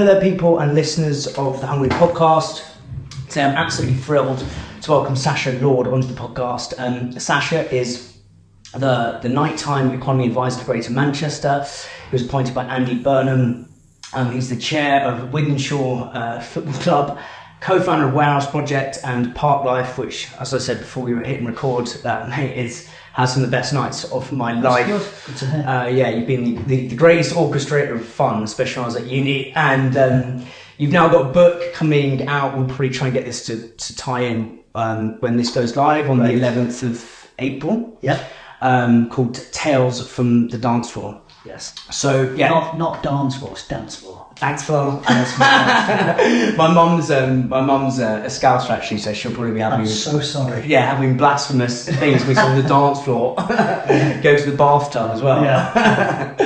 Hello there, people and listeners of the Hungry Podcast. Today I'm absolutely thrilled to welcome Sacha Lord onto the podcast. Sacha is the nighttime economy advisor for Greater Manchester. He was appointed by Andy Burnham. He's the chair of Wythenshawe Football Club, co-founder of Warehouse Project and Parklife, which, as I said before we were hitting record, mate, has some of the best nights of my life. Good to hear. You've been the greatest orchestrator of fun, especially when I was at uni, and you've now got a book coming out. We'll probably try and get this to tie in when this goes live on the 11th of April. Yeah. Called Tales from the Dance Floor. Yes. So yeah, not dance floor, it's dance floor. Thanks for my mum's a Scouser actually, so she'll probably be having. I'm so sorry. Yeah, having blasphemous things we on the dance floor. Go to the bathtub as well. Yeah.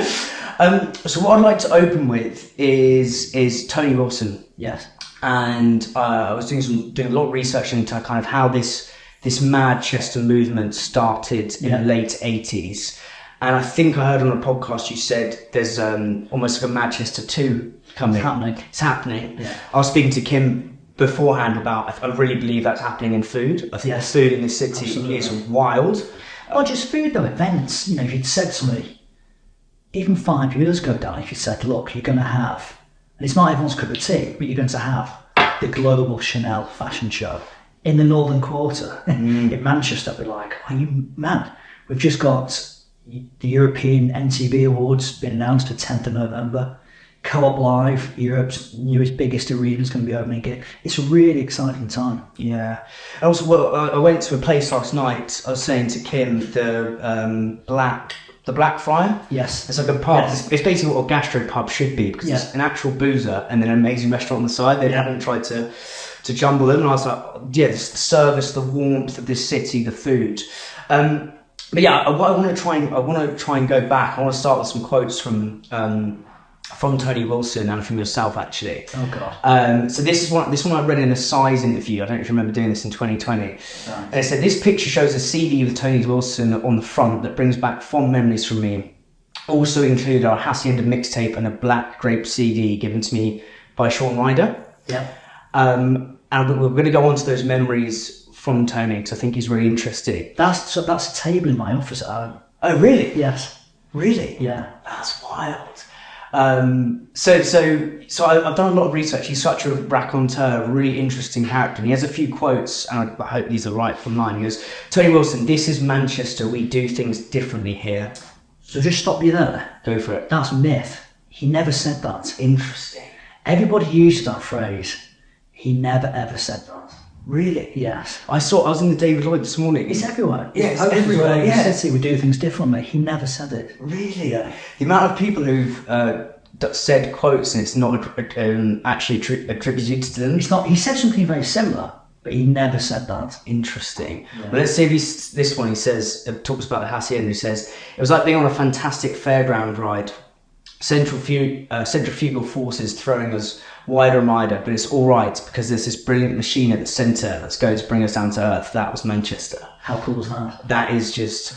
So what I'd like to open with is Tony Wilson. Yes. And I was doing a lot of research into kind of how this Madchester movement started in the late 80s. And I think I heard on a podcast you said there's almost like a Madchester 2 coming. It's happening. Yeah. I was speaking to Kim beforehand about, I really believe that's happening in food. I think the food in this city is wild. Not just food though, events. You know, if you'd said to me, even 5 years ago, Dan, if you said, look, you're going to have, and it's not everyone's cup of tea, but you're going to have the global Chanel fashion show in the Northern Quarter in Manchester, I'd be like, are you mad? We've just got the European NTV Awards been announced for 10th of November. Co-op Live, Europe's newest, biggest arena, is going to be opening again. It's a really exciting time. Yeah. Also, I went to a place last night. I was saying to Kim, the Blackfriar. Yes. It's like a pub. Yes. It's basically what a gastro pub should be, because it's an actual boozer and then an amazing restaurant on the side. They haven't tried to jumble them. And I was like, yeah, the service, the warmth of this city, the food. But yeah, what I want to try and go back. I want to start with some quotes from Tony Wilson and from yourself, actually. Oh God. So this one I read in a Size interview. I don't know if you remember doing this in 2020. Nice. And it said, "This picture shows a CD with Tony Wilson on the front that brings back fond memories from me. Also included our Hacienda mixtape and a Black Grape CD given to me by Sean Ryder." Yeah. And we're going to go on to those memories from Tony, because I think he's really interesting. That's a table in my office at home. Oh, really? Yes. Really? Yeah. That's wild. So I've done a lot of research. He's such a raconteur, really interesting character. And he has a few quotes, and I hope these are right from mine. He goes, "Tony Wilson, this is Manchester. We do things differently here." So just stop you there. Go for it. That's myth. He never said that. Interesting. Everybody uses that phrase. He never ever said that. Really? Yes. I was in the David Lloyd this morning. It's everywhere. Yeah, it's everywhere. Yeah. The city would do things differently. He never said it. Really? Yeah. The amount of people who've said quotes and it's not actually attributed to them. It's not. He said something very similar, but he never said that. Interesting. Yeah. Well, let's say this one. He says, talks about the Hacienda. He says, "It was like being on a fantastic fairground ride. Centrifugal forces throwing us wider and wider, but it's all right because there's this brilliant machine at the centre that's going to bring us down to earth." That was Manchester. How cool is that? That is just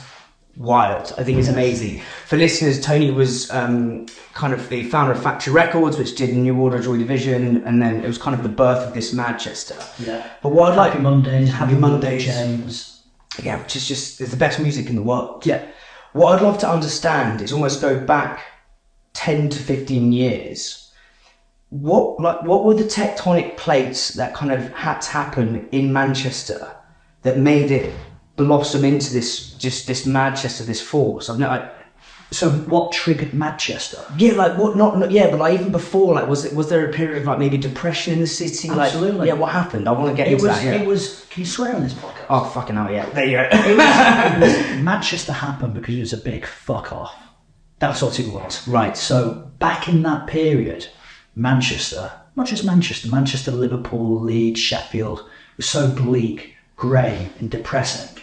wild. I think it's amazing. For listeners, Tony was kind of the founder of Factory Records, which did New Order, Joy Division, and then it was kind of the birth of this Manchester. Yeah. But what I'd like... Happy Mondays, James. Yeah, which is just, it's the best music in the world. Yeah. What I'd love to understand is almost go back 10 to 15 years. What were the tectonic plates that kind of had to happen in Manchester that made it blossom into this Manchester, this force? So what triggered Manchester? Yeah, like what? Not yeah, but like even before, like was there a period of like maybe depression in the city? Absolutely. Like, yeah, what happened? I want to get into that. Yeah. It was. Can you swear on this podcast? Oh fucking hell! Yeah, there you go. Manchester happened because it was a big fuck off. That's what it was. Right. So back in that period, Manchester, not just Manchester, Liverpool, Leeds, Sheffield, was so bleak, grey and depressing.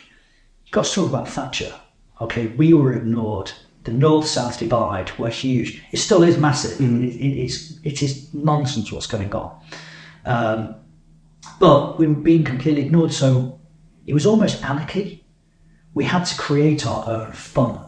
You got to talk about Thatcher. Okay, we were ignored. The north-south divide were huge. It still is massive. It is nonsense what's going on. But we were being completely ignored, so it was almost anarchy. We had to create our own fun.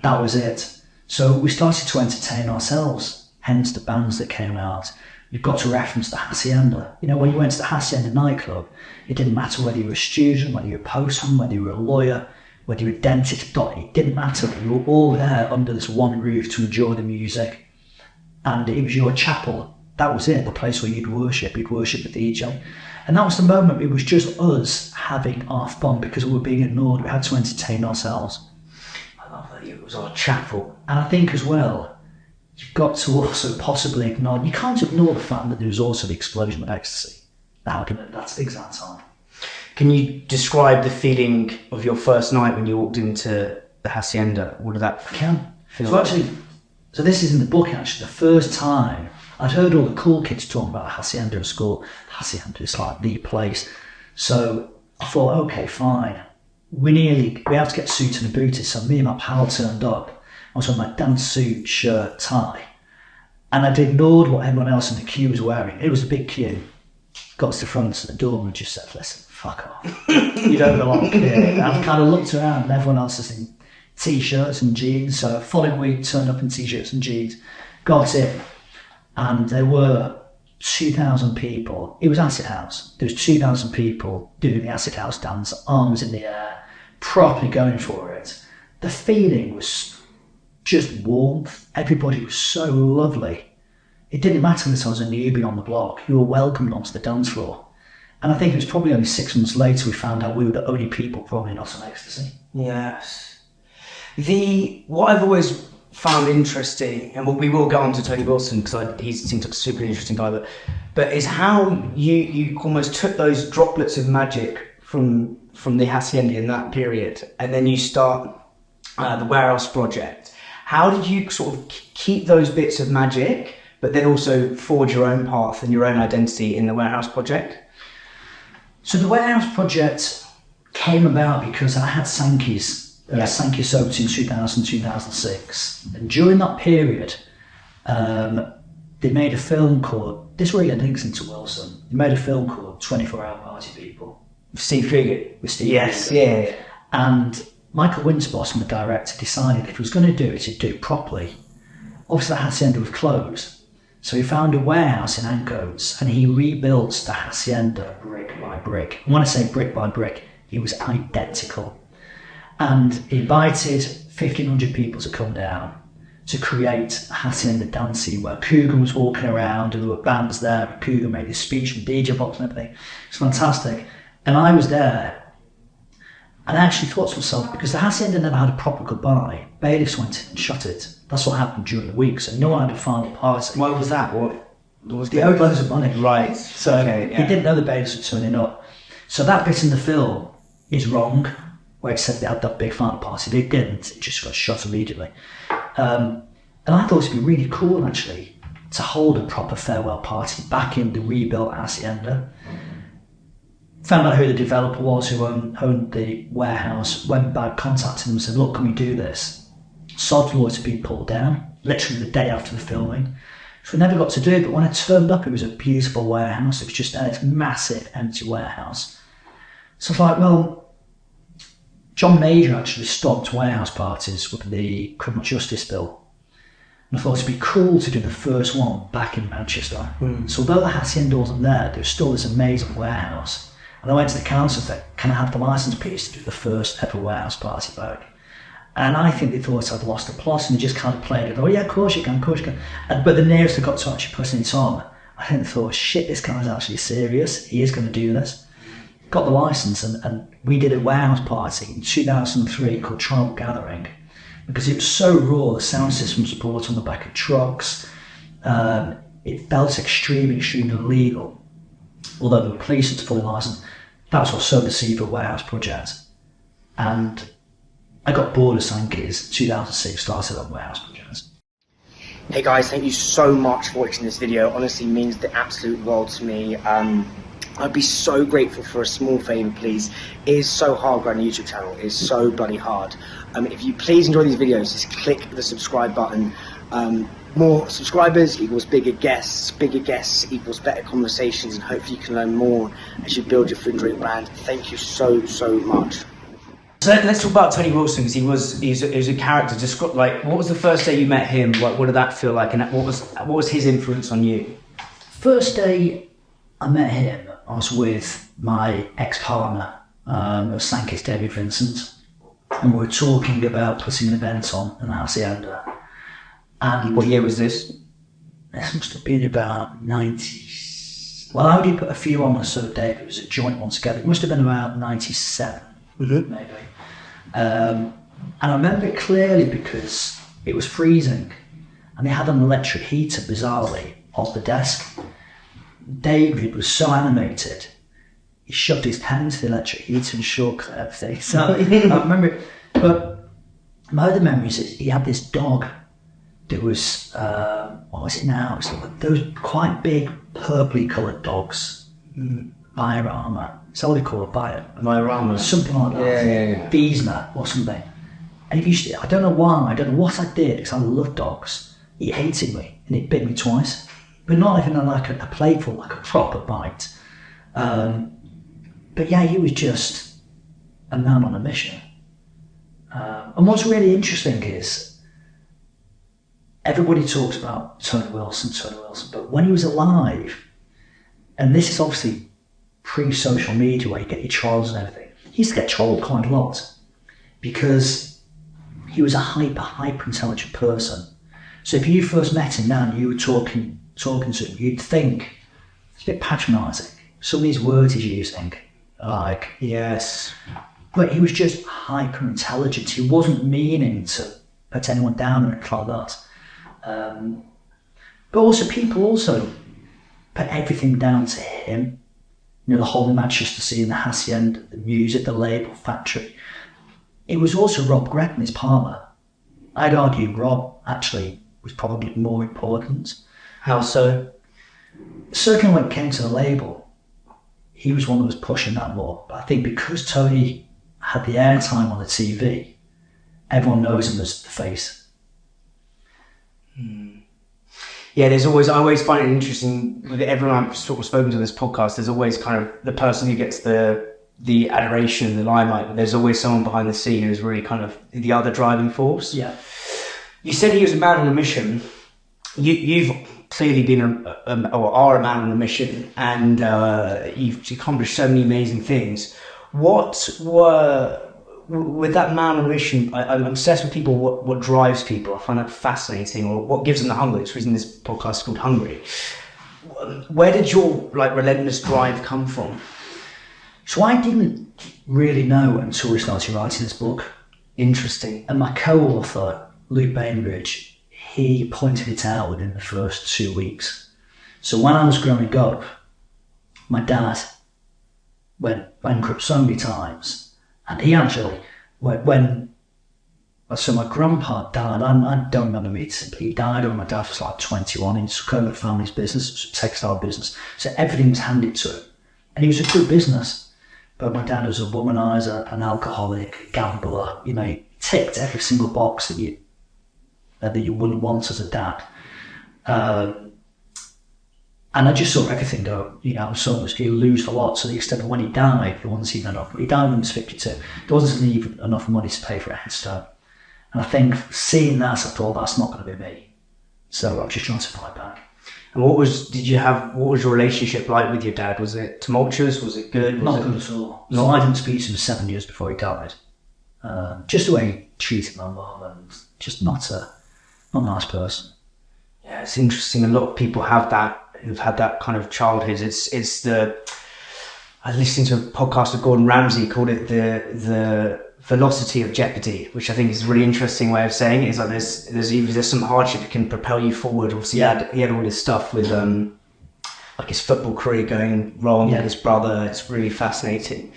That was it. So we started to entertain ourselves, hence the bands that came out. you've got to reference the Hacienda. You know, when you went to the Hacienda nightclub, it didn't matter whether you were a student, whether you were a postman, whether you were a lawyer, whether you were a dentist, doctor, it didn't matter. You were all there under this one roof to enjoy the music. And it was your chapel. That was it, the place where you'd worship with the DJ. And that was the moment. It was just us having our fun because we were being ignored. We had to entertain ourselves. I love that it was our chapel. And I think as well, you've got to also possibly ignore, you can't ignore the fact that there was also the explosion of ecstasy. Now, that's the exact time. Can you describe the feeling of your first night when you walked into the Hacienda? What did that feel like? So this is in the book actually. The first time I'd heard all the cool kids talking about the Hacienda at school. The Hacienda is like the place. So I thought, okay, fine. We have to get suited and booted. So me and my pal turned up. I was wearing my dance suit, shirt, tie. And I'd ignored what everyone else in the queue was wearing. It was a big queue. Got to the front of the door and just said, listen, fuck off. You don't belong here. I've kind of looked around and everyone else is in t-shirts and jeans. So the following week, turned up in t-shirts and jeans. Got in. And there were 2,000 people. It was Acid House. There was 2,000 people doing the Acid House dance, arms in the air, properly going for it. The feeling was just warmth. Everybody was so lovely. It didn't matter that I was a newbie on the block. You were welcomed onto the dance floor. And I think it was probably only 6 months later we found out we were the only people probably not on ecstasy. Yes. What I've always found interesting, and we will go on to Tony Wilson because he seems like a super interesting guy, but is how you almost took those droplets of magic from the Hacienda in that period, and then you start the Warehouse Project. How did you sort of keep those bits of magic, but then also forge your own path and your own identity in the Warehouse Project? So the Warehouse Project came about because I had Sankey's. Sankey opened in 2000, 2006. And during that period, they made a film called, this really links into Wilson, they made a film called 24 Hour Party People. Steve Krieger. With Steve Yes, Krieger. yeah. And Michael Winsbos, the director, decided if he was going to do it, he'd do it properly. Obviously the Hacienda was closed. So he found a warehouse in Ancoats and he rebuilt the Hacienda brick by brick. And when I say brick by brick, it was identical. And he invited 1,500 people to come down to create a Hacienda dance scene where Coogan was walking around and there were bands there. And Coogan made his speech with DJ box and everything. It's fantastic. And I was there and I actually thought to myself, because the Hacienda never had a proper goodbye, bailiffs went in and shut it. That's what happened during the week. So no one had a final party. Why was that? What was the owed loads of money. Right. So okay, yeah. He didn't know the bailiffs were turning up. So that bit in the film is wrong, where it said they had that big final party. They didn't. It just got shut immediately. And I thought it'd be really cool, actually, to hold a proper farewell party back in the rebuilt Hacienda. Found out who the developer was who owned the warehouse, went back, contacted them and said, look, can we do this? Sod floors had been pulled down, literally the day after the filming. So we never got to do it, but when I turned up, it was a beautiful warehouse. It was just a massive empty warehouse. So I was like, well, John Major actually stopped warehouse parties with the criminal justice bill. And I thought it'd be cool to do the first one back in Manchester. So although the Hacienda wasn't there was still this amazing warehouse. And I went to the council and said, can I have the licence piece to do the first ever warehouse party back? And I think they thought I'd lost the plot and they just kind of played it. Oh yeah, of course you can, of course you can. But the nearest I got to actually putting it on, I then thought, shit, this guy's actually serious. He is going to do this. Got the licence and we did a warehouse party in 2003 called Tribal Gathering, because it was so raw. The sound system was brought on the back of trucks. It felt extremely illegal, although the police had fully licensed. That's what sowed the seed for Warehouse Project. And I got bored of Sankey's. 2006 started on Warehouse Project. Hey guys, thank you so much for watching this video. Honestly, means the absolute world to me. I'd be so grateful for a small favour, please. It is so hard running a YouTube channel. It is so bloody hard. If you please enjoy these videos, just click the subscribe button. More subscribers equals bigger guests equals better conversations, and hopefully you can learn more as you build your food and drink brand. Thank you so much. So let's talk about Tony Wilson, because he was a character. Just like, what was the first day you met him? What did that feel like, and what was his influence on you? First day I met him, I was with my ex-partner, Sankis David Vincent, and we were talking about putting an event on in the Hacienda. And What year was this? this must have been about 90. Well, I only put a few on with Sir David. It was a joint one together. It must have been about 97, maybe. And I remember it clearly because it was freezing, and they had an electric heater, bizarrely, on the desk. David was so animated, he shoved his pen into the electric heater and shook everything. So I remember it. But my other memories is he had this dog that was, what was it now? It's like those quite big purpley coloured dogs. Biorama. That's what they call it, Diorama. something like that. Yeah. Wiesner or something. And if you, I don't know why, I don't know what I did, because I love dogs. He hated me, and he bit me twice. But not even like a playful, like a proper bite. But yeah, he was just a man on a mission. And what's really interesting is, everybody talks about Tony Wilson, but when he was alive, and this is obviously pre-social media where you get your trolls and everything, he used to get trolled quite a lot because he was a hyper intelligent person. So if you first met him now and you were talking to him, you'd think it's a bit patronising. Some of these words he's using, like, Yes. but he was just hyper intelligent. He wasn't meaning to put anyone down or anything like that. But also people also put everything down to him. You know, the whole Manchester scene, the Hacienda, the music, the label, factory. It was also Rob Gretton, his partner. I'd argue Rob actually was probably more important. How so? Certainly when it came to the label, he was one that was pushing that more. But I think because Tony had the airtime on the TV, everyone knows him as the face. Yeah, I always find it interesting with everyone I've sort of spoken to this podcast. There's always kind of the person who gets the adoration, the limelight, but there's always someone behind the scene who's really kind of the other driving force. Yeah. You said he was a man on a mission. You've clearly been or are a man on a mission, and you've accomplished so many amazing things. With that man on a mission, I'm obsessed with people. What drives people? I find that fascinating, or what gives them the hunger. It's the reason this podcast is called Hungry. Where did your relentless drive come from? So I didn't really know until we started writing this book. Interesting. And my co-author, Luke Bainbridge, he pointed it out within the first 2 weeks. So when I was growing up, my dad went bankrupt so many times, and he actually, so my grandpa died, I don't remember meeting him, but he died when my dad was like 21, he took over the family's business, it was a textile business, so everything was handed to him. And he was a good business, but my dad was a womanizer, an alcoholic, a gambler, you know, he ticked every single box that you wouldn't want as a dad. And I just saw everything go, you know, so much, he lose a lot to the extent that when he died, there wasn't even enough. He died when he was 52. There wasn't even enough money to pay for a headstone. And I think seeing that, I thought, that's not going to be me. So I'm just trying to fight back. And what was your relationship like with your dad? Was it tumultuous? Was it good? Not good at all. So I didn't speak to him 7 years before he died. Just the way he treated my mum, and just not a nice person. Yeah, it's interesting. A lot of people have that, who've had that kind of childhood. I listened to a podcast with Gordon Ramsay, called it the velocity of jeopardy, which I think is a really interesting way of saying it. It's like there's some hardship that can propel you forward. Obviously, he had all this stuff with like his football career going wrong with his brother. It's really fascinating.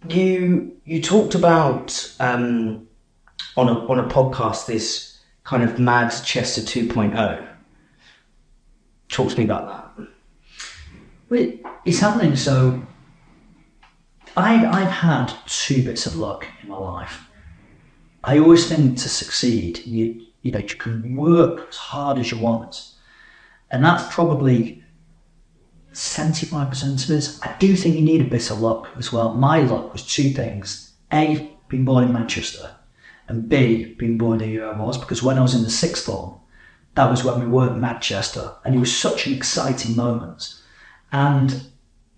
You talked about on a podcast this kind of Madchester 2.0. Talk to me about that. Well, it's happening. So I've had 2 bits of luck in my life. I always think to succeed, you can work as hard as you want, and that's probably 75% of it. I do think you need a bit of luck as well. My luck was 2 things: A, being born in Manchester, and B, being born in the year I was, because when I was in the 6th form, that was when we were at Madchester, and it was such an exciting moment. And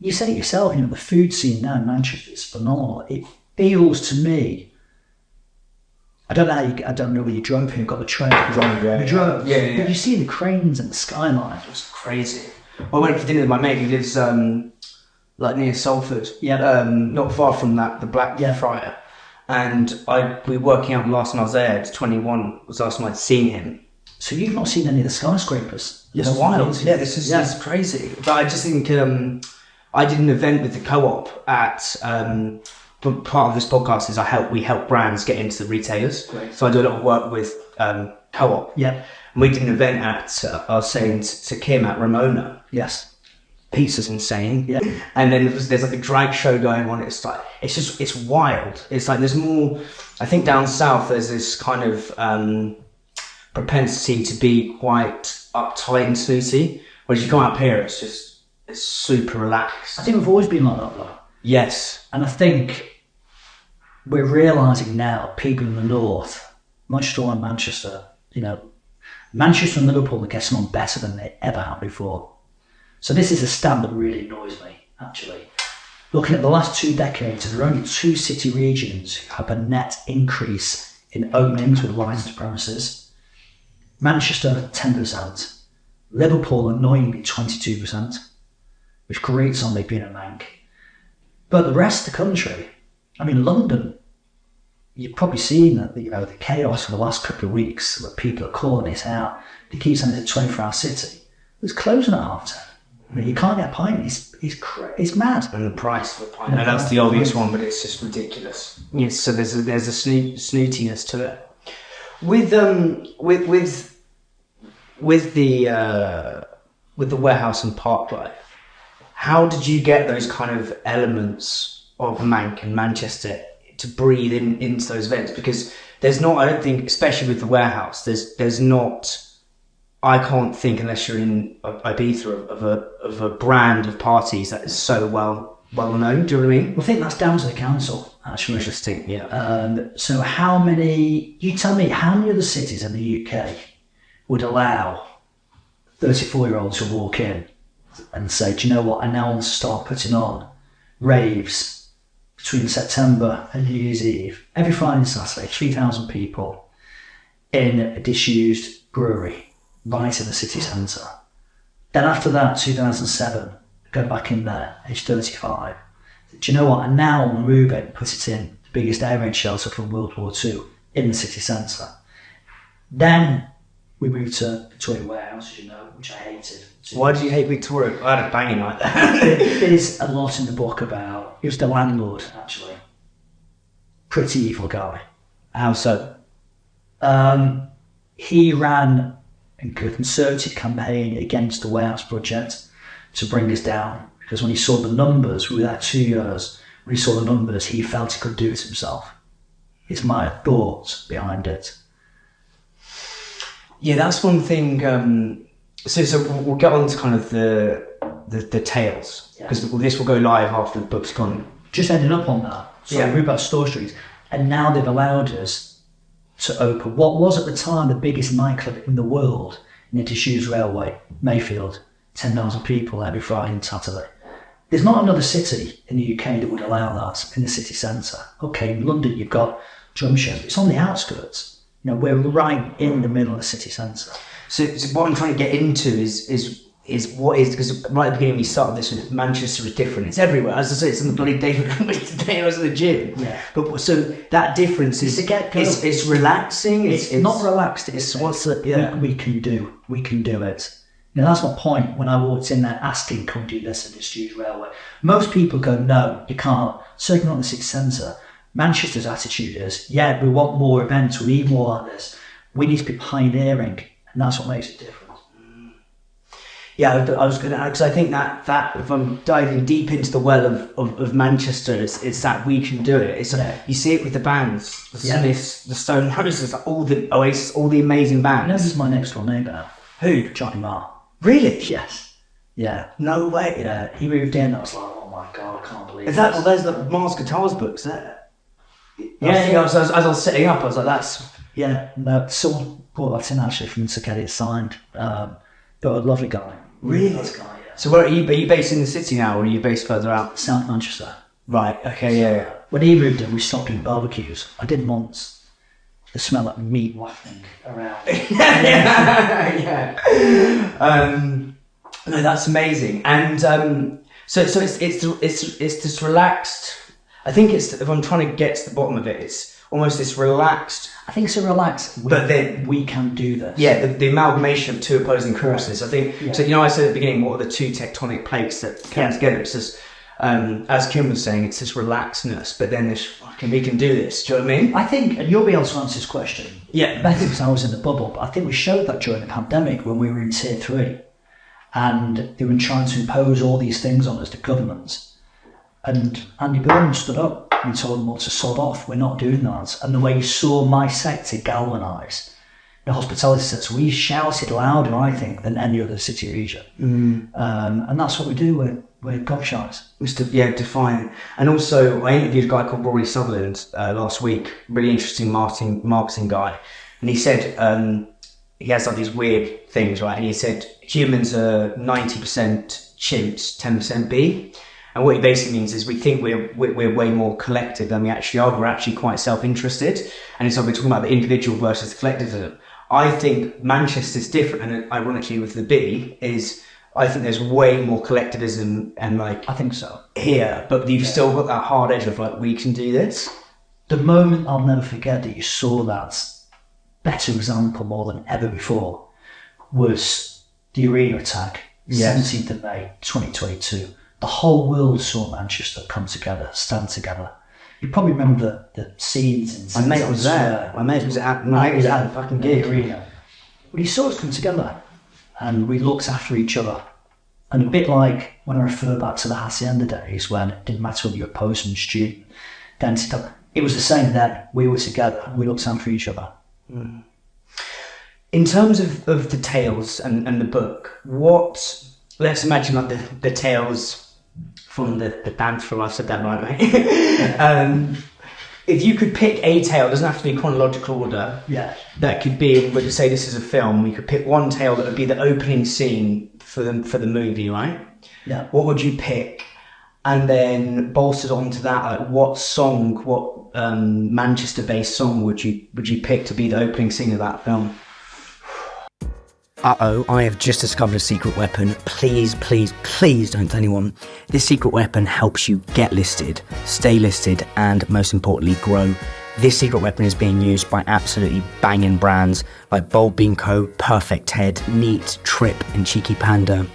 you said it yourself, the food scene now in Manchester is phenomenal. It feels to me, I don't know whether you drove here, you got the train. You drove? Yeah. But you see the cranes and the skyline. It was crazy. Well, I went for dinner with my mate who lives near Salford. Yeah. Not far from the Black Friar. And we were working out last time I was there, it's 21 was the last time I'd seen him. So you've not seen any of the skyscrapers? It's wild. Yeah, this is crazy. But I just think I did an event with the co-op at part of this podcast is we help brands get into the retailers. Great. So I do a lot of work with co-op. Yeah. And we did an event at I was saying to Kim at Ramona. Yes. Pizza's insane. Yeah. And then there's like a drag show going on. It's wild. It's like there's more. I think down south there's this kind of propensity to be quite uptight and snooty, whereas you come up here, it's super relaxed. I think we've always been like that though. Yes. And I think we're realising now, people in the north, much more in Manchester, Manchester and Liverpool are getting on better than they ever have before. So this is a stat that really annoys me, actually. Looking at the last 2 decades, there are only 2 city regions who have a net increase in openings with licensed premises. Manchester, 10%. Liverpool, annoyingly, 22%, which grates on me being a mank. But the rest of the country, London, you've probably seen that the chaos for the last couple of weeks where people are calling it out. They keep saying it's a 24-hour city. It's closing at 10:30. You can't get a pint. It's mad. And the price of a pint. And that's the obvious one, but it's just ridiculous. Yes. So there's a snootiness to it. With the Warehouse and Parklife, how did you get those kind of elements of Manc and Manchester to breathe into those events? Because there's not, I don't think, especially with the Warehouse, there's not. I can't think, unless you're in Ibiza, of a brand of parties that is so well known. Do you know what I mean? Well, I think that's down to the council, actually. Interesting, yeah. So you tell me, how many other cities in the UK would allow 34-year-olds to walk in and say, do you know what, I now want to start putting on raves between September and New Year's Eve, every Friday and Saturday, 3,000 people in a disused brewery right in the city centre. Then after that, 2007, go back in there, age 35. Do you know what? And now on Rubin put it in the biggest air raid shelter from World War II in the city centre. Then we moved to Victoria Warehouse, as you know, which I hated. Why did you hate Victoria? I had a banging like that. There's a lot in the book about, it was the landlord, actually. Pretty evil guy. How so? He ran a concerted campaign against the Warehouse Project to bring us down, because when he saw the numbers, we were there 2 years, when he saw the numbers, he felt he could do it himself. It's my thoughts behind it. Yeah, that's one thing. So we'll get on to kind of the tales, because this will go live after the book's gone. Just ending up on that. So we moved back to Store Street, and now they've allowed us to open what was at the time the biggest nightclub in the world in the disused railway, Mayfield. 10,000 people every Friday and Saturday. There's not another city in the UK that would allow that in the city centre. Okay, in London you've got Drumshanbo, but it's on the outskirts. We're right in the middle of the city centre. So what I'm trying to get into is what is, because right at the beginning we started this with Manchester is different. It's everywhere. As I say, it's in the bloody David today I was at the gym. Yeah. But so that difference is it's relaxing. It's not relaxed. It's what's it we can do. We can do it. That's my point when I walked in there asking, come do this in the disused railway. Most people go, no, you can't. Certainly not in the city centre. Manchester's attitude is, we want more events, we need more like this. We need to be pioneering, and that's what makes it different. Yeah, I was going to add, because I think that if I'm diving deep into the well of Manchester, it's that we can do it. It's you see it with the bands, the Smiths, the Stone Roses, all the Oasis, all the amazing bands. This is my next door neighbour. Who? Johnny Marr. Really? Yes. Yeah. No way. Yeah. He moved in. I was like, oh my god, I can't believe it. Is that? Well, there's the Mars Guitars books there. Yeah. As I was setting up, I was like, that's. Yeah. No. So brought that in actually for him to get it signed. But a lovely guy. Really? Nice guy, yeah. So where are you based in the city now, or are you based further out? South Manchester. Right, okay, yeah. When he moved in, we stopped doing barbecues. I did once. The smell of meat wafting around. Yeah. No, that's amazing. And so it's this relaxed. I think it's, if I'm trying to get to the bottom of it, it's almost this relaxed. I think it's a relaxed. But then we can do this. Yeah, the amalgamation of two opposing forces. I think. Yeah. So I said at the beginning, what are the two tectonic plates that come together? It's this. As Kim was saying, it's this relaxedness, but then this fucking, we can do this. Do you know what I mean? I think, and you'll be able to answer this question. Yeah. Better because I was in the bubble, but I think we showed that during the pandemic when we were in tier 3 and they were trying to impose all these things on us, the governments. And Andy Burnham stood up and told them all to sod off. We're not doing that. And the way you saw my sector galvanise, the hospitality sector, we shouted louder, I think, than any other city or region. And that's what we do. We're gobshites. Defying. And also, I interviewed a guy called Rory Sutherland last week, really interesting marketing guy. And he said, he has like these weird things, right? And he said, humans are 90% chimps, 10% bee. And what he basically means is we think we're way more collective than we actually are. We're actually quite self-interested. And it's like we're talking about the individual versus the collectivism. I think Manchester's different, and ironically with the bee, is I think there's way more collectivism and like... I think so. Here, but you've still got that hard edge of like, we can do this. The moment I'll never forget that you saw that better example more than ever before was the arena attack, 17th of May 2022. The whole world saw Manchester come together, stand together. You probably remember the scenes. My mate was there. My mate was at the fucking gig. Arena. But he saw us come together and we looked after each other. And a bit like when I refer back to the Hacienda days when it didn't matter whether you're a postman, student, dentist, it was the same then. We were together, we looked after each other. In terms of the tales and the book, let's imagine like the tales from the dance floor, I said that right, right? If you could pick a tale, it doesn't have to be chronological order. Yeah. That could be, would you say this is a film, we could pick one tale that would be the opening scene for the movie, right? Yeah. What would you pick? And then bolstered onto that, like what Manchester-based song would you pick to be the opening scene of that film? Uh-oh, I have just discovered a secret weapon. Please, please, please don't tell anyone. This secret weapon helps you get listed, stay listed, and most importantly, grow. This secret weapon is being used by absolutely banging brands like Bold Bean Co., Perfect Head, Neat, Trip, and Cheeky Panda.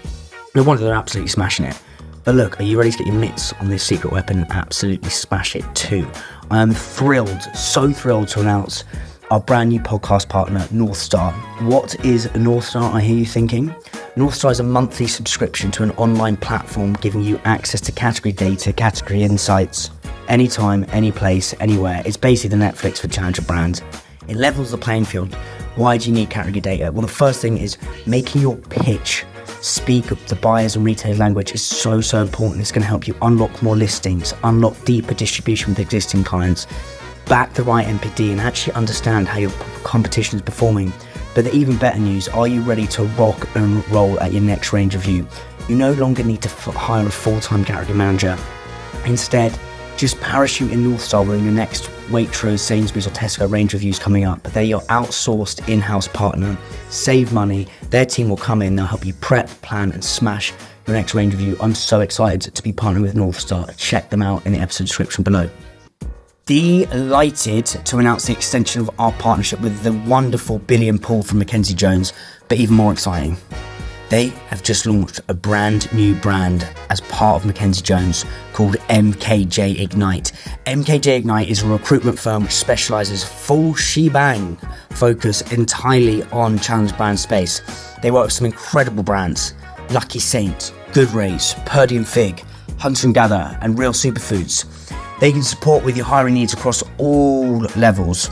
No wonder they're absolutely smashing it. But look, are you ready to get your mitts on this secret weapon and absolutely smash it too? I am thrilled, so thrilled to announce our brand new podcast partner, North Star. What is North Star, I hear you thinking? North Star is a monthly subscription to an online platform giving you access to category data, category insights, anytime, any place, anywhere. It's basically the Netflix for challenger brands. It levels the playing field. Why do you need category data? Well, the first thing is making your pitch speak the buyers and retailers language is so important. It's going to help you unlock more listings, unlock deeper distribution with existing clients, back the right NPD and actually understand how your competition is performing. But the even better news, are you ready to rock and roll at your next range review? You no longer need to hire a full-time category manager. Instead, just parachute in North Star when your next Waitrose, Sainsbury's or Tesco range reviews coming up. They're your outsourced in-house partner. Save money. Their team will come in, they'll help you prep, plan and smash your next range review. I'm so excited to be partnering with North Star. Check them out in the episode description below. Delighted to announce the extension of our partnership with the wonderful Billy and Paul from Mackenzie Jones, but even more exciting, they have just launched a brand new brand as part of Mackenzie Jones called MKJ Ignite. MKJ Ignite is a recruitment firm which specialises full shebang, focus entirely on challenge brand space. They work with some incredible brands, Lucky Saint, Good Rays, Purdy and Fig, Hunter and Gather and Real Superfoods. They can support with your hiring needs across all levels,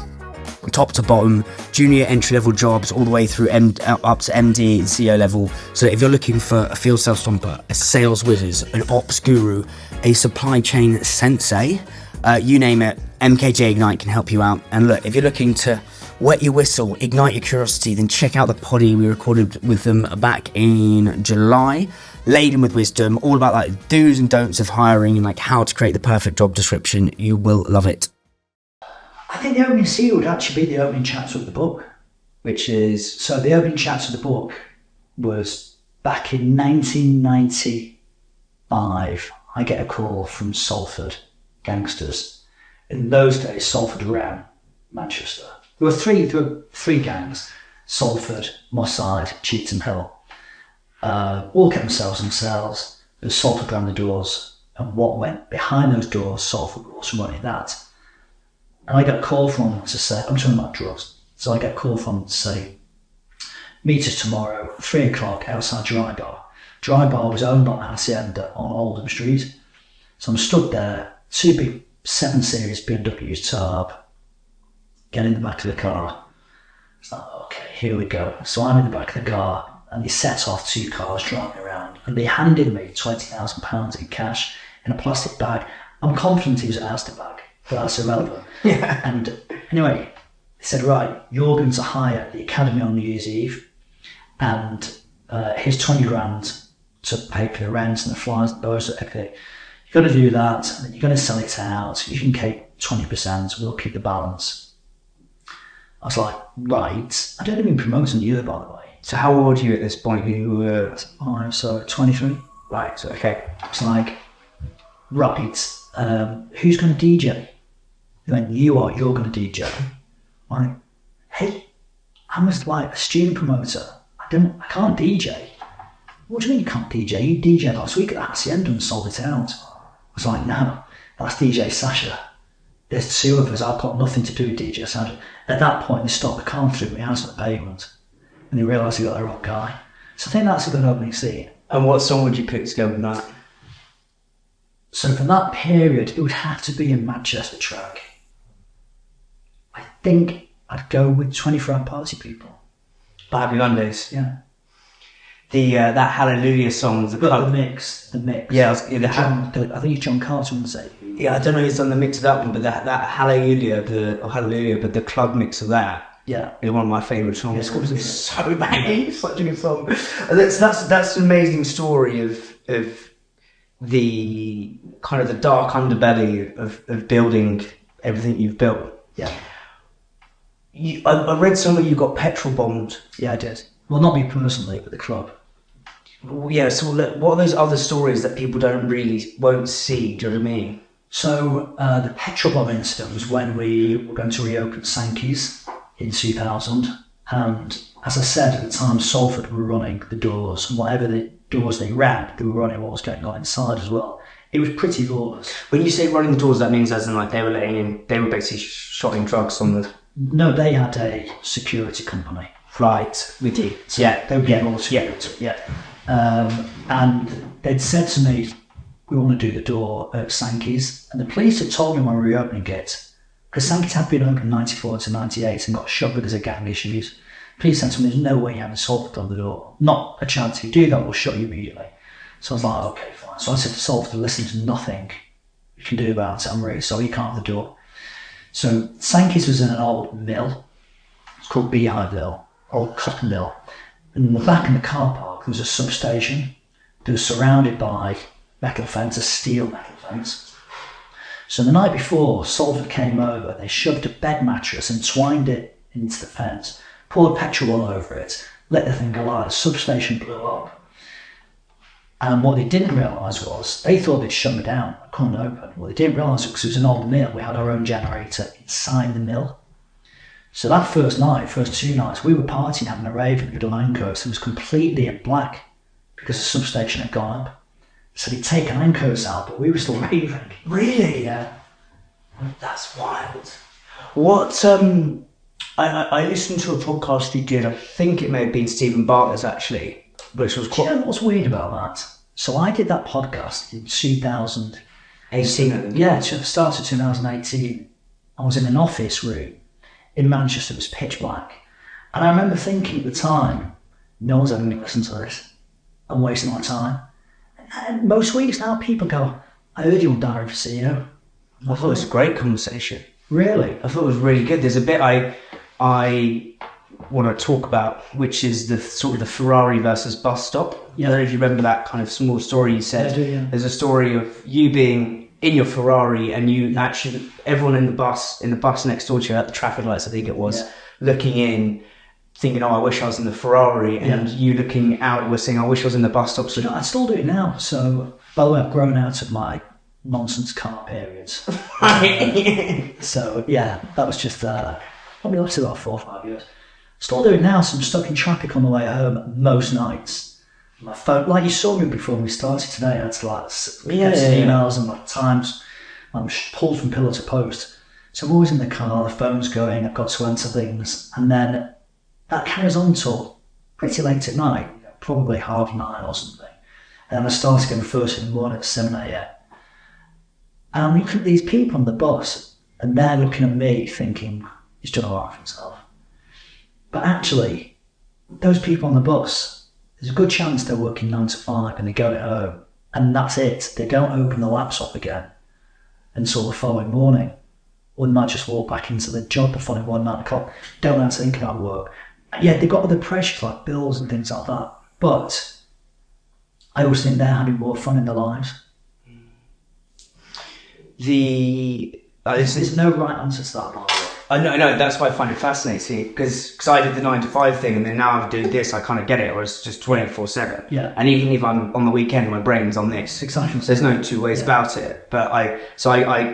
top to bottom, junior entry-level jobs, all the way through up to MD and CEO level. So if you're looking for a field sales stomper, a sales wizard, an ops guru, a supply chain sensei, you name it, MKJ Ignite can help you out. And look, if you're looking to wet your whistle, ignite your curiosity, then check out the poddy we recorded with them back in July, laden with wisdom, all about like do's and don'ts of hiring and like how to create the perfect job description. You will love it. I think the opening scene would actually be the opening chapter of the book, which is, so the opening chapter of the book was back in 1995. I get a call from Salford Gangsters. In those days, Salford ran Manchester. There were three gangs: Salford, Moss Side, Cheetham Hill. All kept themselves. The Salford ran the doors, and what went behind those doors, Salford was running that. And I got a call from them to say, I'm talking about drugs. So I get a call from them to say, meet us tomorrow, 3 o'clock outside Dry Bar. Dry Bar was owned by Hacienda on Oldham Street. So I'm stood there, 2 big 7 Series BMWs Saab, get in the back of the car. It's like, okay, here we go. So I'm in the back of the car, and they set off 2 cars driving around, and they handed me £20,000 in cash in a plastic bag. I'm confident it was an Asda bag, but that's irrelevant. Yeah. And anyway, they said, right, you're going to hire the academy on New Year's Eve, and here's 20 grand to pay for the rent and the flyers and those. Okay, you're going to do that, and then you're going to sell it out. You can keep 20%, we'll keep the balance. I was like, right. I don't even promote on you, by the way. So how old were you at this point? You were... So 23. Right, so okay. It's like, right, who's going to DJ? They went, you're going to DJ. I'm like, hey, I'm just like a student promoter. I can't DJ. What do you mean you can't DJ? You DJ last week at the Hacienda and sold it out. I was like, no, that's DJ Sacha. There's 2 of us, I've got nothing to do with DJ Sacha. At that point, they stopped the car through my house on the pavement, and they realised they got the wrong guy. So I think that's a good opening scene. And what song would you pick to go with that? So for that period, it would have to be a Madchester track. I think I'd go with 24 Hour Party People. By Happy Mondays? Yeah. That Hallelujah song. The mix. Yeah, I think it's John Carter would say. Yeah, I don't know who's done the mix of that one, but that Hallelujah, but the club mix of that. Yeah, is one of my favourite songs. Yeah, it's so banging. It's such a good song. And that's an amazing story of the kind of the dark underbelly of building everything you've built. Yeah. I read somewhere you got petrol bombed. Yeah, I did. Well, not me personally, but the club. Yeah, so what are those other stories that people won't see? Do you know what I mean? So the petrol bomb incident was when we were going to reopen Sankey's in 2000, and as I said at the time, Salford were running the doors, and whatever the doors they ran, they were running what was going on inside as well. It was pretty lawless. When you say running the doors, that means as in like they were basically shotting drugs on the... No, they had a security company. Right, with you. So they would get all security. Yeah. And they'd said to me, we want to do the door at Sankey's, and the police had told me when we were opening it, because Sankey's had been open 94 to 98 and got shut because of gang issues. Police said to me, there's no way you haven't Salford on the door. Not a chance. If you do that, we'll shut you immediately. So I was like, okay, fine. So I said to Salford, listen to nothing you can do about it. I'm really sorry, you can't have the door. So Sankey's was in an old mill. It's called Beehive Mill, old cotton mill. And in the back of the car park, there was a substation that was surrounded by metal fence, a steel metal fence. So the night before, Salford came over, they shoved a bed mattress and twined it into the fence, poured petrol all over it, let the thing go out, the substation blew up. And what they didn't realise was, they thought they'd shut me down, I couldn't open. What they didn't realise was because it was an old mill, we had our own generator inside the mill. So that first 2 nights, we were partying, having a rave with the Ironcoats. It was completely in black because the substation had gone up. So they'd taken Ironcoats out, but we were still raving. Really? Yeah. That's wild. What, I listened to a podcast you did, I think it may have been Stephen Bartlett's actually, which was quite... Do you know what's weird about that? So I did that podcast in 2018. Yeah, started 2018. I was in an office room in Manchester. It was pitch black. And I remember thinking at the time, no one's ever going to listen to this. I'm wasting my time. And most weeks now people go, I heard you on Diary for CEO. I thought it was a great conversation. Really? I thought it was really good. There's a bit I I want to talk about, which is the sort of the Ferrari versus bus stop. I don't know if you remember that kind of small story you said. I do, yeah. There's a story of you being in your Ferrari and you actually, everyone in the bus next door to you at the traffic lights, I think it was, looking in, thinking, oh, I wish I was in the Ferrari, and you looking out, we're saying, I wish I was in the bus stop. So I still do it now. So, by the way, I've grown out of my nonsense car periods. So, yeah, that was just, probably lasted about 4 or 5 years. Still do it now, so I'm stuck in traffic on the way home most nights. My phone, like you saw me before we started today, I had to like emails and like times. I'm pulled from pillar to post. So I'm always in the car, the phone's going, I've got to answer things. And then that carries on till pretty late at night, probably 9:30 or something. And then I start again first in the morning at 7 a.m. And I'm looking at these people on the bus, and they're looking at me thinking, he's done all right for himself. But actually, those people on the bus, there's a good chance they're working 9 to 5 and they go home, and that's it. They don't open the laptop again until the following morning. Or they might just walk back into the job the following morning, 9 o'clock, don't have to think about work. Yeah, they've got other pressures like bills and things like that, but I always think they're having more fun in their lives. There's no right answer to that, by the way. I know, that's why I find it fascinating, because I did the 9 to 5 thing, and then now I'm doing this, I kind of get it, or it's just 24/7. Yeah. And even if I'm on the weekend, my brain's on this. Exactly. There's no two ways about it. But I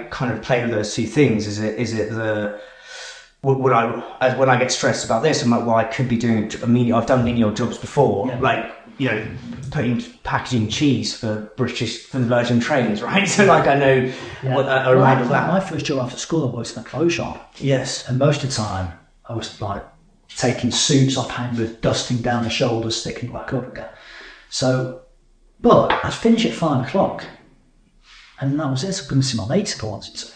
kind of play with those two things. Is it the when I get stressed about this, I'm like, well, I could be doing I've done menial jobs before, like, you know, packaging cheese for the Virgin trains, right? So like I know what around that. My first job after school, I worked in a clothes shop. Yes. And most of the time, I was like taking suits off hangers, dusting down the shoulders, sticking back up again. So, but I'd finish at 5 o'clock, and that was it. I couldn't see my mates if I wanted to.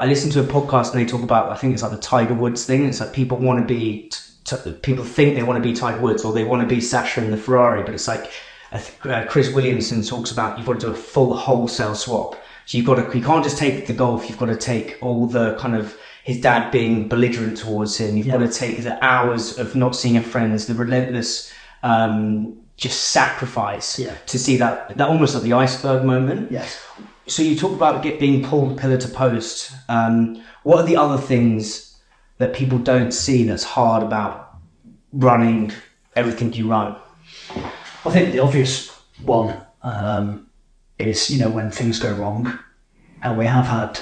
I listened to a podcast and they talk about, I think it's like the Tiger Woods thing. It's like people want to be, people think they want to be Tiger Woods, or they want to be Sacha in the Ferrari, but it's like Chris Williamson talks about, you've got to do a full wholesale swap. So you can't just take the golf, you've got to take all the kind of his dad being belligerent towards him. You've got to take the hours of not seeing your friends, the relentless just sacrifice to see that almost like the iceberg moment. Yes. So you talk about being pulled pillar to post. What are the other things that people don't see that's hard about running everything you run? I think the obvious one is, when things go wrong, and we have had,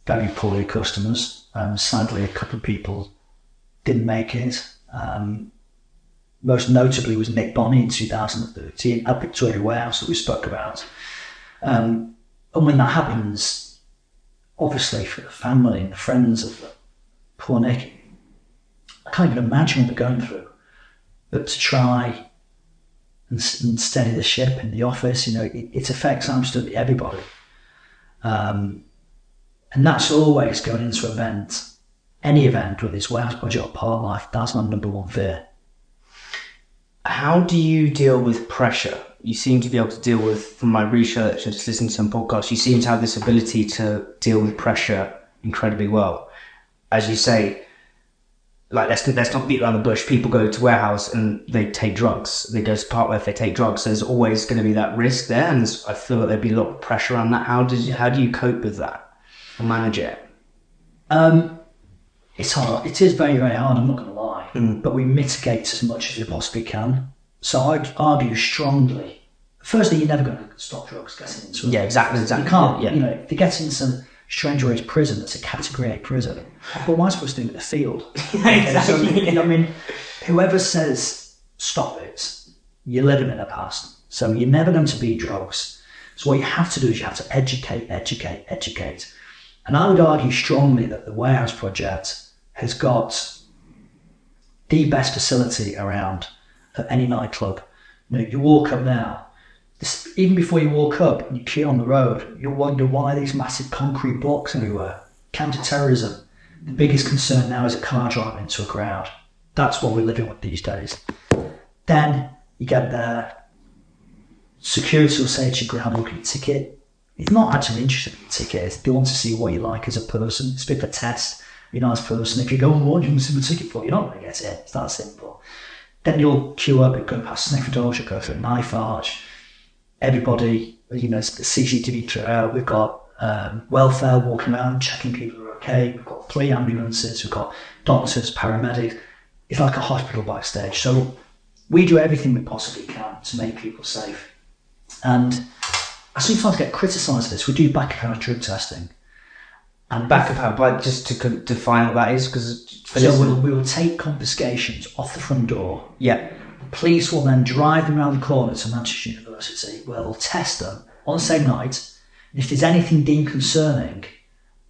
very poor customers. Sadly, a couple of people didn't make it. Most notably was Nick Bonney in 2013 at Petrol Warehouse that we spoke about. And when that happens, obviously for the family and the friends of poor Nick, I can't even imagine what they're going through. But to try and steady the ship in the office, it affects absolutely everybody. And that's always going into any event, whether it's Warehouse Project or Parklife, that's my number one fear. How do you deal with pressure? You seem to be able to deal with, from my research and just listening to some podcasts, you seem to have this ability to deal with pressure incredibly well. As you say, like, let's not beat around the bush. People go to Warehouse and they take drugs. They go to Parklife, they take drugs. There's always going to be that risk there, and I feel like there'd be a lot of pressure on that. How do you cope with that or manage it? It's hard. It is very, very hard, I'm not going to lie. But we mitigate as much as we possibly can. So I'd argue strongly, firstly, you're never going to stop drugs getting into it. Yeah, exactly. You can't, if they get into some strange race prison, it's a category A prison. What am I supposed to do in the field? Exactly. So, whoever says stop it, you're living in the past. So you're never going to beat drugs. So what you have to do is you have to educate. And I would argue strongly that the Warehouse Project has got the best facility around at any nightclub. You walk up now, even before you walk up and you queue on the road, you'll wonder why these massive concrete blocks everywhere. Counter-terrorism. The biggest concern now is a car driving into a crowd. That's what we're living with these days. Then you get there, security will say to you, grab a look at your ticket. It's not actually interested in your ticket, they want to see what you like as a person. It's a bit of a test. you're a nice person. If you go and watch and see the ticket for, you're not going to get it. It's that simple. Then you'll queue up, you go past sniffer doors, you go through a knife arch. Everybody, you know, it's the CCTV throughout. We've got welfare walking around, checking people are okay. We've got 3 ambulances, we've got doctors, paramedics. It's like a hospital backstage. So we do everything we possibly can to make people safe. And I sometimes get criticised for this. We do back-of-house drug testing. And back-of-house, but just to define what that is, because... So we will take confiscations off the front door. Yeah. Police will then drive them around the corner to Madchester University, where they'll test them on the same night. And if there's anything deemed concerning,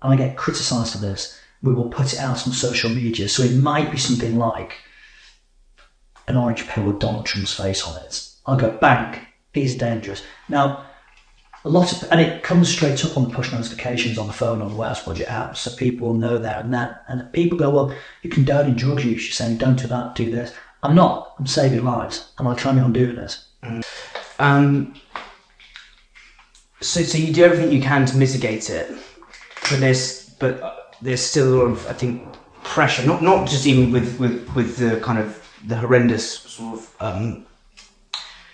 and I get criticised for this, we will put it out on social media. So it might be something like an orange pill with Donald Trump's face on it. I'll go, bang, these are dangerous. Now, and it comes straight up on the push notifications on the phone on the Warehouse Project app, so people will know there and that. And people go, well, you're condoning drug use. You're saying, don't do that, do this. I'm not. I'm saving lives, and I'll try me on doing this. So you do everything you can to mitigate it, but there's still a lot of, I think, pressure. Not just even with the kind of the horrendous sort of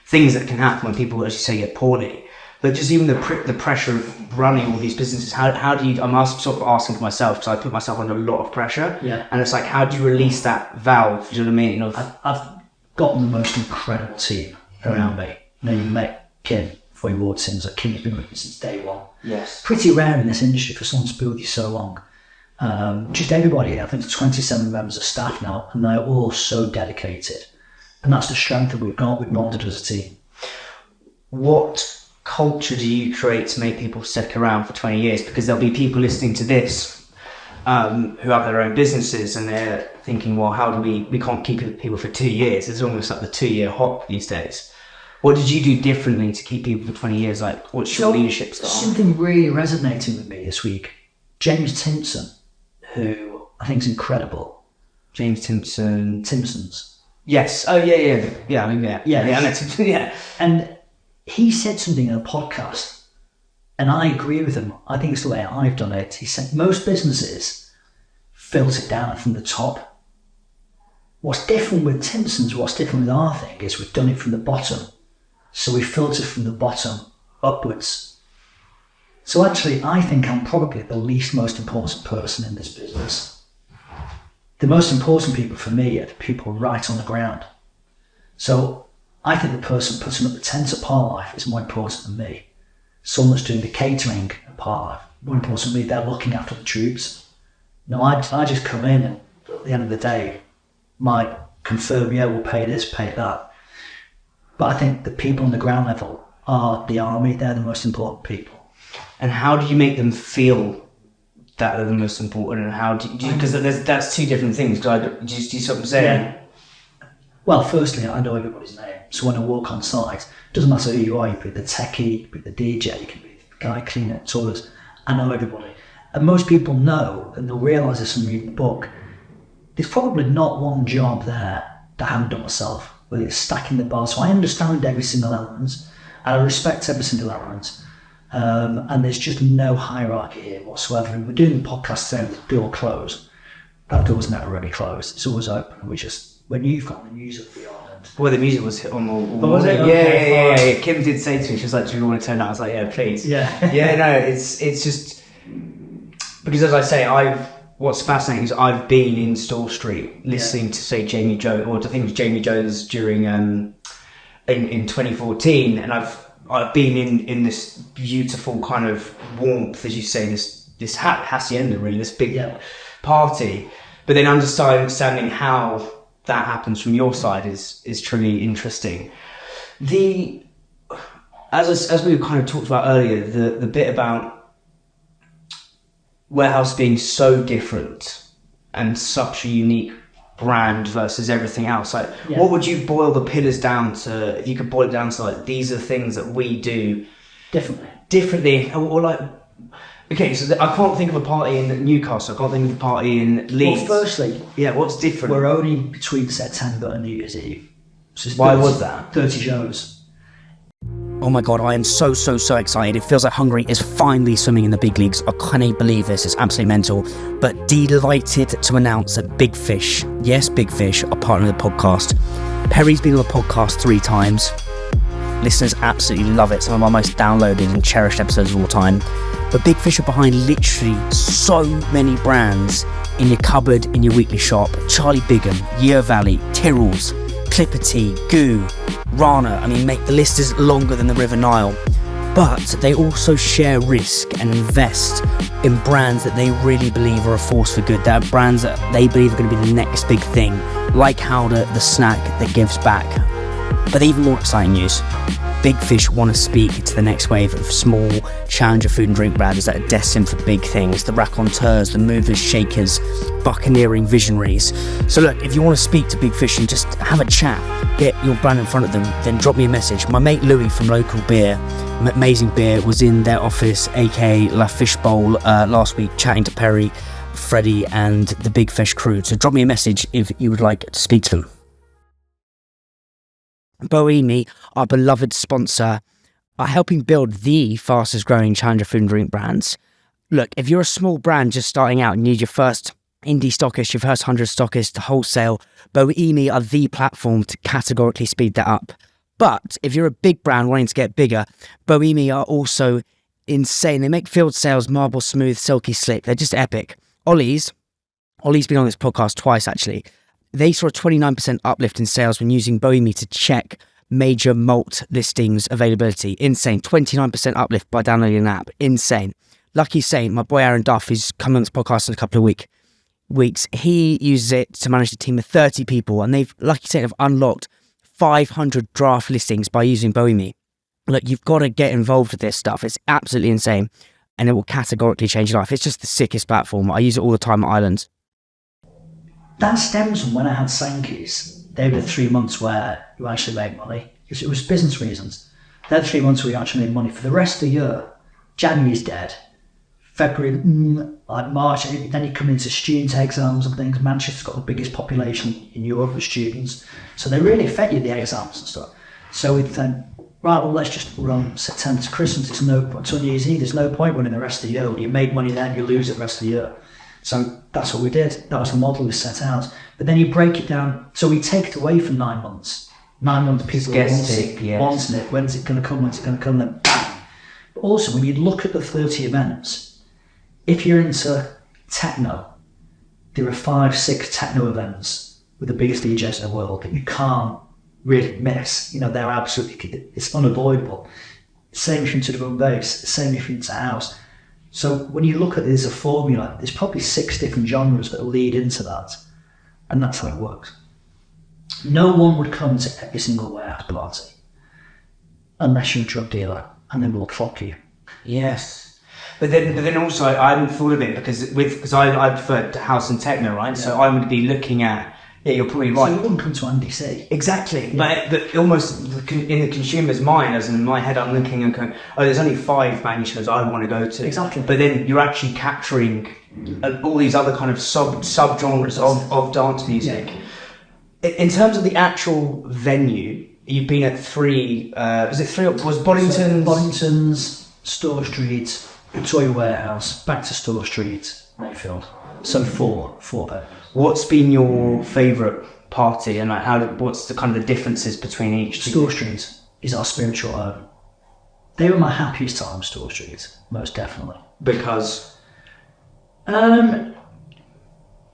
things that can happen when people, as you say, get poorly. But just even the pressure of running all these businesses, how do you, I'm sort of asking for myself, because I put myself under a lot of pressure. Yeah. And it's like, how do you release that valve? Do you know what I mean? I've gotten the most incredible team around me. You know, you met Kim before you walked in, so Kim has been with me since day one. Yes. Pretty rare in this industry for someone to be with you so long. Just everybody, I think there's 27 members of staff now, and they're all so dedicated. And that's the strength that we've got. We've bonded as a team. What culture do you create to make people stick around for 20 years? Because there'll be people listening to this who have their own businesses, and they're thinking, well, how do we can't keep people for 2 years. It's almost like the 2-year hop these days. What did you do differently to keep people for 20 years? Like, what's your leadership style? Something really resonating with me this week. James Timpson, who I think is incredible. James Timpson. Timpsons. Yes. Oh, yeah. I mean, yeah. Yeah. And he said something in a podcast, and I agree with him. I think it's the way I've done it. He said most businesses filter down from the top. What's different with Timpson's, what's different with our thing, is we've done it from the bottom. So we filter from the bottom upwards. So actually, I think I'm probably the least most important person in this business. The most important people for me are the people right on the ground. So I think the person putting up the tent at Parklife is more important than me. Someone that's doing the catering at Parklife, more important than me, they're looking after the troops. No, I just come in and at the end of the day, might confirm, yeah, we'll pay this, pay that. But I think the people on the ground level are the army, they're the most important people. And how do you make them feel that they're the most important, and how do you, because that's two different things. Do you see what I'm saying? Yeah. Well, firstly, I know everybody's name. So when I walk on site, it doesn't matter who you are, you could be the techie, you could be the DJ, you could be the guy cleaning it, toilets. I know everybody. And most people know, and they'll realise this from reading the book, there's probably not one job there that I haven't done myself, whether it's stacking the bar. So I understand every single element, and I respect every single element. And there's just no hierarchy here whatsoever. And we're doing the podcast today with the door closed. That door's never really closed. It's always open. We just, when you've got the music beyond. Well, the music was on all. But was it? Yeah. Kim did say to me, she was like, "Do you want to turn that?" I was like, "Yeah, please." Yeah. Yeah, no, it's just because, as I say, what's fascinating is I've been in Store Street listening to, say, Jamie Jones, or I think it was Jamie Jones during in 2014, and I've been in this beautiful kind of warmth, as you say, this hacienda, really, this big party, but then understanding how that happens from your side is truly interesting. As we kind of talked about earlier, the bit about Warehouse being so different and such a unique brand versus everything else, like what would you boil the pillars down to? If you could boil it down to, like, these are things that we do differently, or like, okay, so I can't think of a party in Newcastle, I can't think of a party in Leeds. Well, firstly, what's different? We're only between September and New Year's Eve. So why was that? 30 shows. Oh my God, I am so excited. It feels like Hungary is finally swimming in the big leagues. I can't believe this. It's absolutely mental. But delighted to announce that Big Fish, yes, Big Fish, are partner of the podcast. Perry's been on the podcast 3 times. Listeners absolutely love it. Some of my most downloaded and cherished episodes of all time. But Big Fish are behind literally so many brands in your cupboard, in your weekly shop. Charlie Bigham, Year Valley, Tyrrell's, Clipper Tea, Goo, Rana. I mean, mate, the list is longer than the River Nile. But they also share risk and invest in brands that they really believe are a force for good. They're brands that they believe are going to be the next big thing, like Howder, the snack that gives back. But even more exciting news, Big Fish want to speak to the next wave of small challenger food and drink brands that are destined for big things, the raconteurs, the movers, shakers, buccaneering visionaries. So look, if you want to speak to Big Fish and just have a chat, get your brand in front of them, then drop me a message. My mate Louis from Local Beer, Amazing Beer, was in their office, aka La Fish Bowl, last week, chatting to Perry, Freddie and the Big Fish crew. So drop me a message if you would like to speak to them. Bohemi, our beloved sponsor, are helping build the fastest growing challenger food and drink brands. Look, if you're a small brand just starting out and need your first indie stockist, your first 100 stockists to wholesale, Bohemi are the platform to categorically speed that up. But if you're a big brand wanting to get bigger, Bohemi are also insane. They make field sales marble smooth, silky slick. They're just epic. Ollie's been on this podcast twice actually. They saw a 29% uplift in sales when using Bohemi to check major malt listings availability. Insane. 29% uplift by downloading an app. Insane. Lucky Saint, my boy Aaron Duff, who's coming on this podcast in a couple of weeks, he uses it to manage a team of 30 people, and they've, Lucky Saint, have unlocked 500 draft listings by using Bohemi. Look, you've got to get involved with this stuff. It's absolutely insane, and it will categorically change your life. It's just the sickest platform. I use it all the time at Islands. That stems from when I had Sankey's. They were the 3 months where you actually made money. It was business reasons. They're the 3 months where you actually made money. For the rest of the year, January's dead. February, like March, then you come into student exams and things. Manchester's got the biggest population in Europe of students. So they really affect you, the exams and stuff. So we then, right, well, let's just run September to Christmas. It's New Year's Eve. There's no point running the rest of the year. When you make money then, you lose it the rest of the year. So that's what we did. That was the model we set out. But then you break it down. So we take it away from 9 months. 9 months people wanting it. When's it going to come? When's it going to come? Then bang. But also, when you look at the 30 events, if you're into techno, there are 5-6 techno events with the biggest DJs in the world that you can't really miss. You know, they're absolutely, it's unavoidable. Same if you're into drum and bass, same if you're into house. So when you look at it as a formula, there's probably 6 different genres that lead into that. And that's how it works. No one would come to every single warehouse party unless you're a drug dealer, and they will clock you. Yes. But then also I hadn't thought of it because I prefer house and techno, right? Yeah. So I would be looking at, yeah, you're probably right. So you wouldn't come to NDC. Exactly. Yeah. But almost in the consumer's mind, as in my head, I'm looking and going, oh, there's only 5 banging shows I want to go to. Exactly. But then you're actually capturing all these other kind of sub-genres of dance music. Yeah. In terms of the actual venue, you've been at 3, was it 3, was Boddington's? Boddington's, Store Street, Victoria Warehouse, back to Store Street, Mayfield. So 4 there. What's been your favourite party, and what's the kind of the differences between each? Store Street is our spiritual home. They were my happiest time, Store Street, most definitely. Because?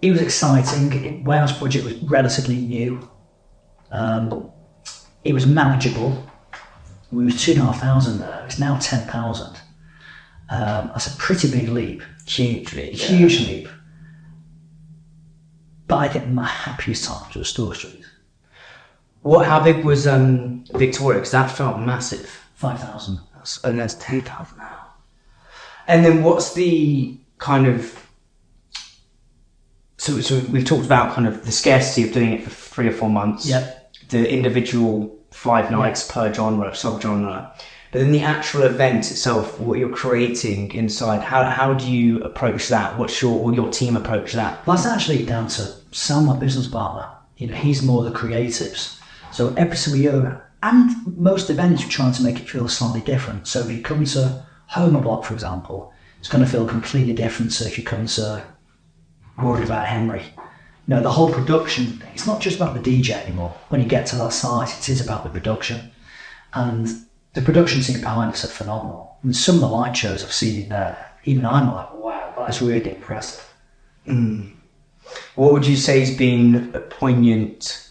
It was exciting. Warehouse Project was relatively new. It was manageable. We were 2,500 there. It's now 10,000. That's a pretty big leap. Huge leap. Huge leap. But I think my happiest time was Store Street. How big was Victoria? Because that felt massive. 5,000. And there's 10,000 now. And then what's the kind of... So we've talked about kind of the scarcity of doing it for 3 or 4 months. Yep. The individual 5 nights per genre, sub-genre. But then the actual event itself, what you're creating inside, how do you approach that? What's your team approach that? Well, that's actually down to Sam, my business partner. You know, he's more the creatives. So every single year, And most events, we're trying to make it feel slightly different. So if you come to Homer Block, for example, it's going to feel completely different. So if you come to Rory About Henry, the whole production, it's not just about the DJ anymore. When you get to that site, it is about the production. And the production team behind us are phenomenal. And some of the light shows I've seen in there, even I'm like, wow, that's really impressive. What would you say has been a poignant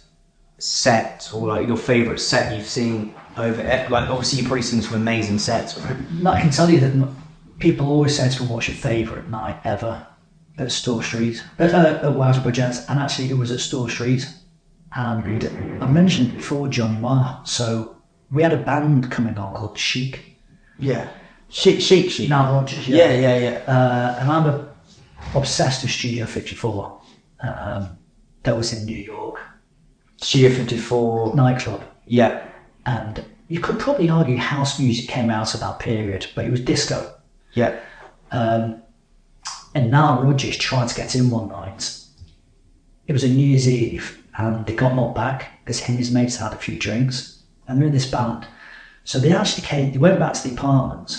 set, or like your favourite set you've seen over it? Like, obviously you've probably seen some amazing sets. I can tell you that people always say to me, what's your favourite night ever at Store Street, at Warehouse Project, and actually it was at Store Street. And I mentioned before Johnny Marr, so we had a band coming on called Chic. Yeah. Chic. Now Rogers, Yeah. And I'm obsessed with Studio 54. That was in New York. Studio 54 nightclub. Yeah. And you could probably argue house music came out of that period, but it was disco. Yeah. And now Rogers tried to get in one night. It was a New Year's Eve, and they got knocked back because him and his mates had a few drinks, and they're in this band. So they went back to the apartment.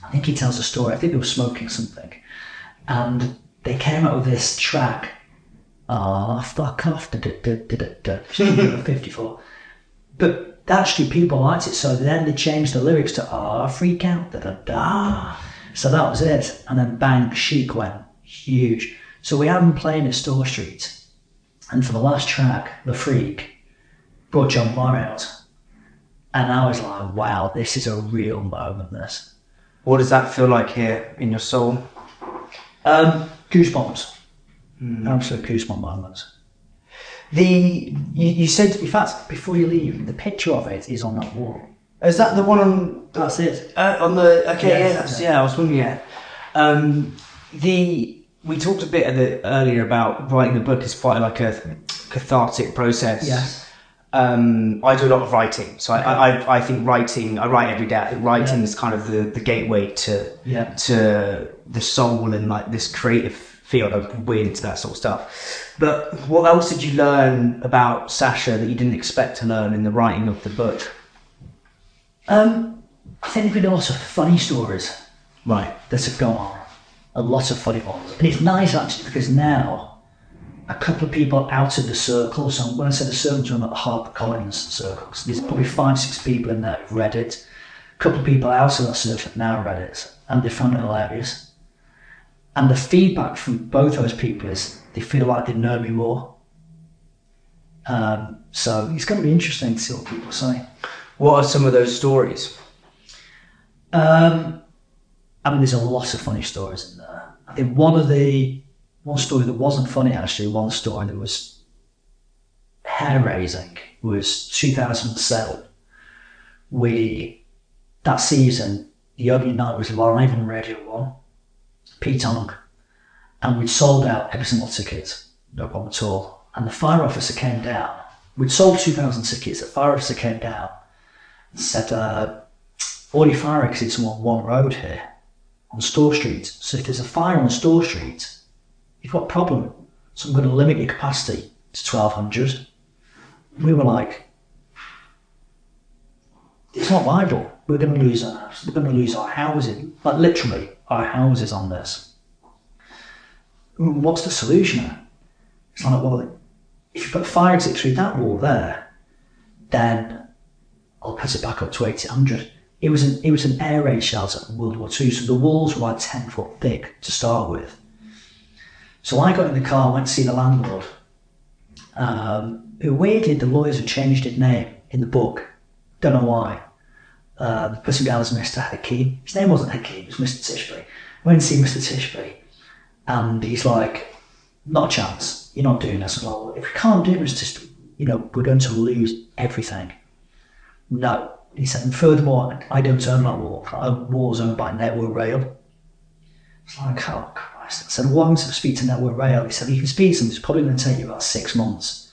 I think he tells a story. I think they were smoking something, and they came out with this track. Fuck off, Studio 54. But actually people liked it, so then they changed the lyrics to freak out, So that was it. And then bang, Chic went huge. So we had them playing at Store Street, and for the last track, The Freak, brought John Moore out. And I was like, wow, this is a real moment, this. What does that feel like here in your soul? Goosebumps. Absolute goosebump moments. You said, in fact, before you leave, the picture of it is on that wall. Is that the one on? That's it. On the I was wondering. We talked a bit earlier about writing the book is quite like a cathartic process. Yes. I do a lot of writing, so I think writing. I write every day. I think writing is kind of the gateway to the soul and like this creative field. I'm weird into that sort of stuff. But what else did you learn about Sacha that you didn't expect to learn in the writing of the book? I think there've been a lot of funny stories, right, that have gone on. A lot of funny ones, and it's nice actually because now a couple of people out of the circle. So when I say the circle, I'm at the HarperCollins circle. So there's probably 5-6 people in there who've read it. A couple of people out of that circle have now read it, and they found it hilarious. And the feedback from both those people is they feel like they know me more. So it's going to be interesting to see what people say. What are some of those stories? There's a lot of funny stories in there. I think one story that wasn't funny actually, one story that was hair-raising was 2007. That season, the opening night was live on Radio 1, P-Tongue, and we'd sold out every single ticket, no problem at all. And the fire officer came down. We'd sold 2,000 tickets. The fire officer came down and said, all your fire exits are on one road here, on Store Street. So if there's a fire on Store Street, you've got a problem. So I'm going to limit your capacity to 1,200. We were like, it's not viable. We're going to lose our housing, like literally our houses on this. What's the solution? It's like, well, if you put fire exit through that wall there, then I'll put it back up to 1,800. It was an air raid shelter in World War II, so the walls were like 10 foot thick to start with. So I got in the car, went to see the landlord, who weirdly the lawyers had changed his name in the book. Don't know why. The person behind was Mr. Hakeem. His name wasn't Hakeem, it was Mr. Tishbury. I went to see Mr. Tishbury, and he's like, not a chance, you're not doing this. I'm like, well, if we can't do it, Mr. Tishbury, we're going to lose everything. No. He said, and furthermore, I don't own that wall. That wall's owned by Network Rail. It's like, oh Christ. I said, well, I'm to speak to Network Rail. He said, you can speak to them, it's probably going to take you about 6 months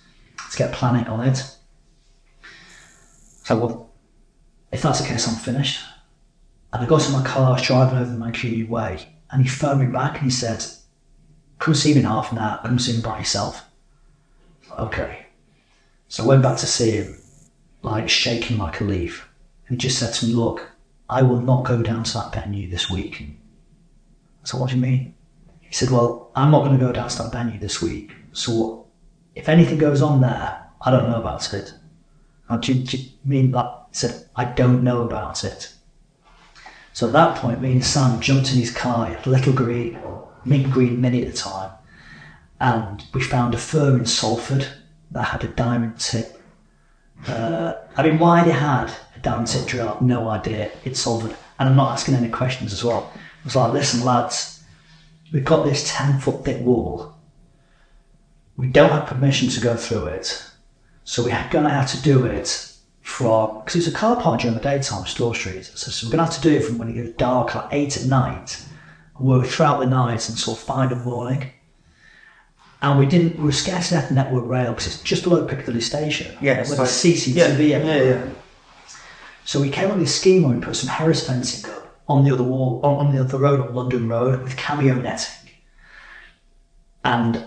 to get planning on it. So, well, if that's the case, I'm finished. And I got in my car, I was driving over the Mancunian Way, and he phoned me back and he said, come see me in half an hour, come see me by yourself. Okay. So I went back to see him. like shaking like a leaf. And he just said to me, look, I will not go down to that venue this week. I said, what do you mean? He said, well, I'm not going to go down to that venue this week. So if anything goes on there, I don't know about it. Do you mean that? He said, I don't know about it. So at that point, me and Sam jumped in his car, a little green, mint green Mini at the time, and we found a firm in Salford that had a diamond tip. Why they had a diamond tip drill, I have no idea. It's Salford, and I'm not asking any questions as well. I was like, listen lads, we've got this 10-foot thick wall. We don't have permission to go through it, so we're going to have to do it because it's a car park during the daytime, Store Street. So we're going to have to do it from when it gets dark, like 8 at night, work throughout the night until 5 in the morning. And we were scarcely at the network rail because it's just below Piccadilly Station. Yeah, with a CCTV yeah. So we came up with this scheme where we put some Harris fencing up on the other wall, on the other road, on London Road, with cameo netting. And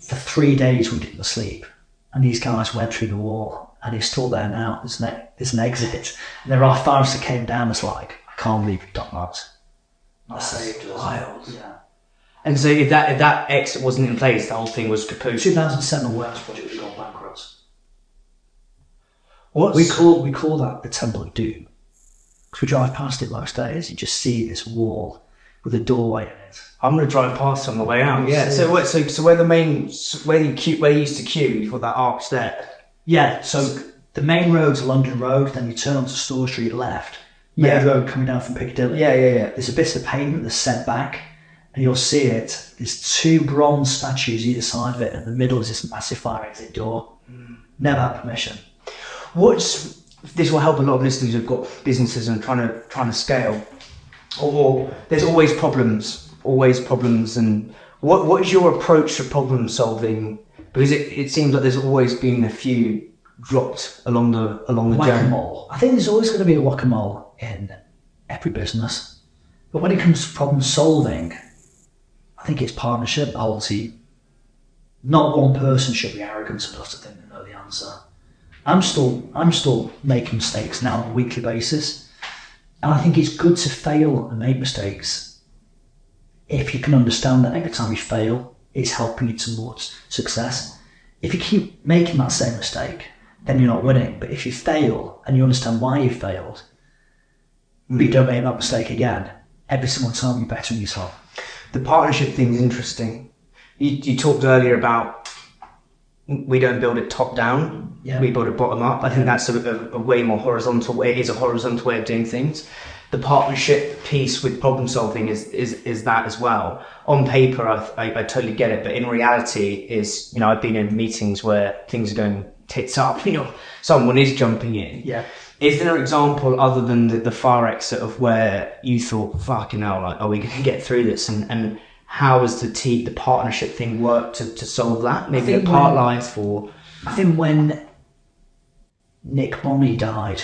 for 3 days we didn't sleep. And these guys went through the wall. And he's still there now. There's an exit. And there are fires that came down. It's like, I can't believe you've done that. That's wild. Yeah. And so if that exit wasn't in place, the whole thing was kaput. 2007, the Warehouse Project was gone bankrupt. We call that the Temple of Doom. Because we drive past it most days, you just see this wall with a doorway in it. I'm going to drive past on the way out. Yeah. So where you used to queue for that arch there. Yeah, so the main road's London Road, then you turn onto Store Street left. Main road coming down from Piccadilly. Yeah. There's a bit of pavement that's set back, and you'll see it. There's 2 bronze statues either side of it, and in the middle is this massive fire exit door. Never had permission. This will help a lot of listeners who've got businesses and trying to scale. Or there's always problems. And what is your approach to problem solving? Because it seems like there's always been a few dropped along the journey. Whack-a-mole. I think there's always going to be a whack-a-mole in every business. But when it comes to problem solving, I think it's partnership, the whole team. Not one person should be arrogant enough to think they know the answer. I'm still making mistakes now on a weekly basis. And I think it's good to fail and make mistakes if you can understand that every time you fail, it's helping you towards success. If you keep making that same mistake, then you're not winning. But if you fail and you understand why you failed, but you don't make that mistake again, every single time you're bettering yourself. The partnership thing is interesting. You talked earlier about we don't build it top down, we build it bottom up. I think that's a way more horizontal way. It is a horizontal way of doing things. The partnership piece with problem solving is that as well. On paper, I totally get it, but in reality, I've been in meetings where things are going tits up. Someone is jumping in. Yeah. Is there an example other than the far exit of where you thought, fucking hell, like, are we going to get through this? And how has the partnership thing worked to solve that? Maybe a Parklife or... I think when Nick Bonney died,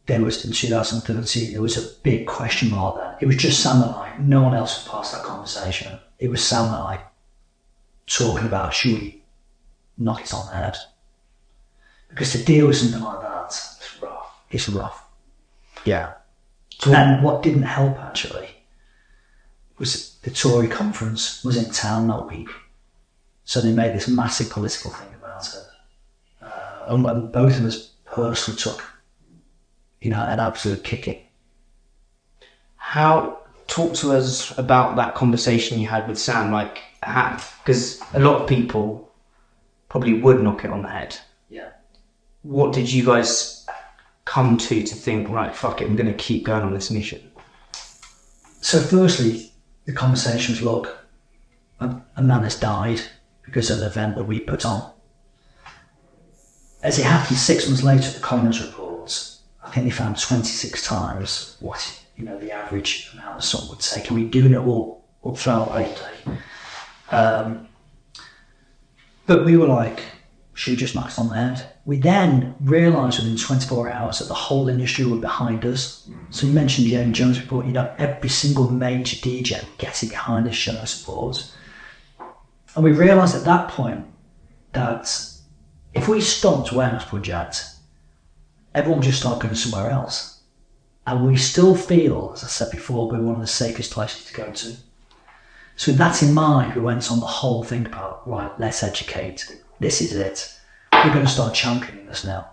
there was in 2013, there was a big question mark there. It was just Sam and I. No one else was past that conversation. It was Sam and I talking about, should we knock it on the head? Because to deal with something like that, it's rough. Yeah. And what didn't help actually was the Tory conference was in town that week. So they made this massive political thing about it. And both of us personally took an absolute kicking. Talk to us about that conversation you had with Sam, because a lot of people probably would knock it on the head. Yeah. What did you guys come to think, right, fuck it, I'm going to keep going on this mission? So firstly, the conversation was, look, a man has died because of an event that we put on. As it happened, 6 months later, the coroner's reports, I think they found 26 times what the average amount of someone would take. And we're doing it all throughout all day. But we were like, should we just knock it on the head? We then realised within 24 hours that the whole industry were behind us. So you mentioned Jamie Jones' report, every single major DJ getting behind us, showing support. And we realised at that point that if we stopped Warehouse Project, everyone just started going somewhere else. And we still feel, as I said before, we're one of the safest places to go to. So with that in mind, we went on the whole thing about, right, let's educate. This is it. We're going to start championing this now.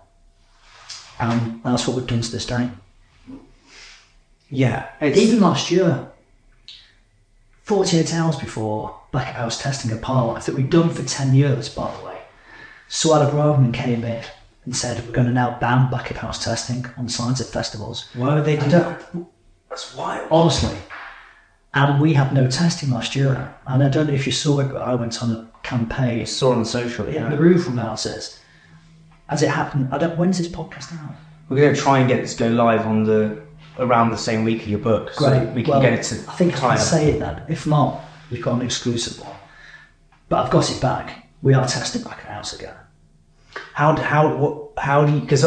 And that's what we've done to this day. Yeah. Even last year, 48 hours before back-of-house testing at Parklife, that we've done for 10 years, by the way, Sacha Lord came in and said, we're going to now ban back-of-house testing on signs at festivals. Why would they do that? That's wild. Honestly. And we had no testing last year. And I don't know if you saw it, but I went on a campaign. I saw on social, The roof from houses. As it happened, when's this podcast out? We're going to try and get this to go live on around the same week of your book. Great. So we can get it to I think I can say it then. If not, we've got an exclusive one. But I've got it back. We are testing back in house again. How do you, because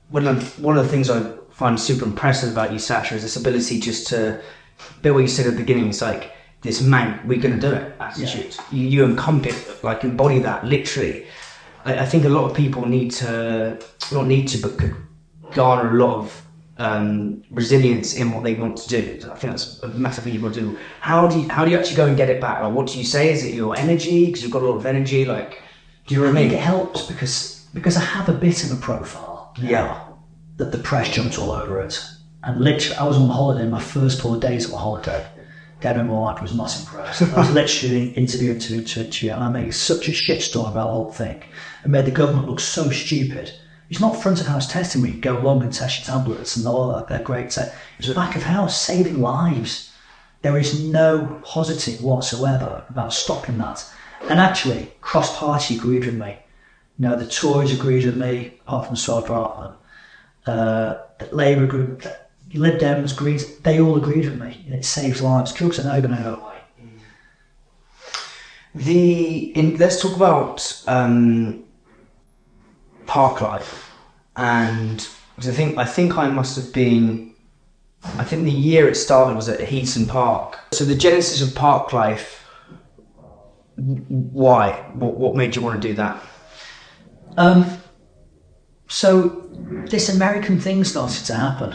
one of the things I find super impressive about you, Sacha, is this ability just to, what you said at the beginning, it's like this we're going to do it attitude. Yeah. You embody that literally. I think a lot of people but could garner a lot of resilience in what they want to do. I think that's a massive thing you want to do. How do you actually go and get it back? Like, what do you say? Is it your energy? Because you've got a lot of energy. Like, do you know what I mean? It helps because I have a bit of a profile. That the press jumped all over it. And literally, I was on holiday, my first 4 days of a holiday. Dad and my wife was not impressed. I was literally interview, and I made such a shitstorm about the whole thing. And made the government look so stupid. It's not front of house testing where you go along and test your tablets and all that, they're great. It's back of house, saving lives. There is no positive whatsoever about stopping that. And actually, cross-party agreed with me. You know, the Tories agreed with me, apart from Sword Department. Labour agreed, Lib Dems agreed, they all agreed with me. It saves lives. Kills are now going to go away. Let's talk about Parklife, and I think I must have been. I think the year it started was at Heaton Park. So the genesis of Parklife. Why? What made you want to do that? So this American thing started to happen.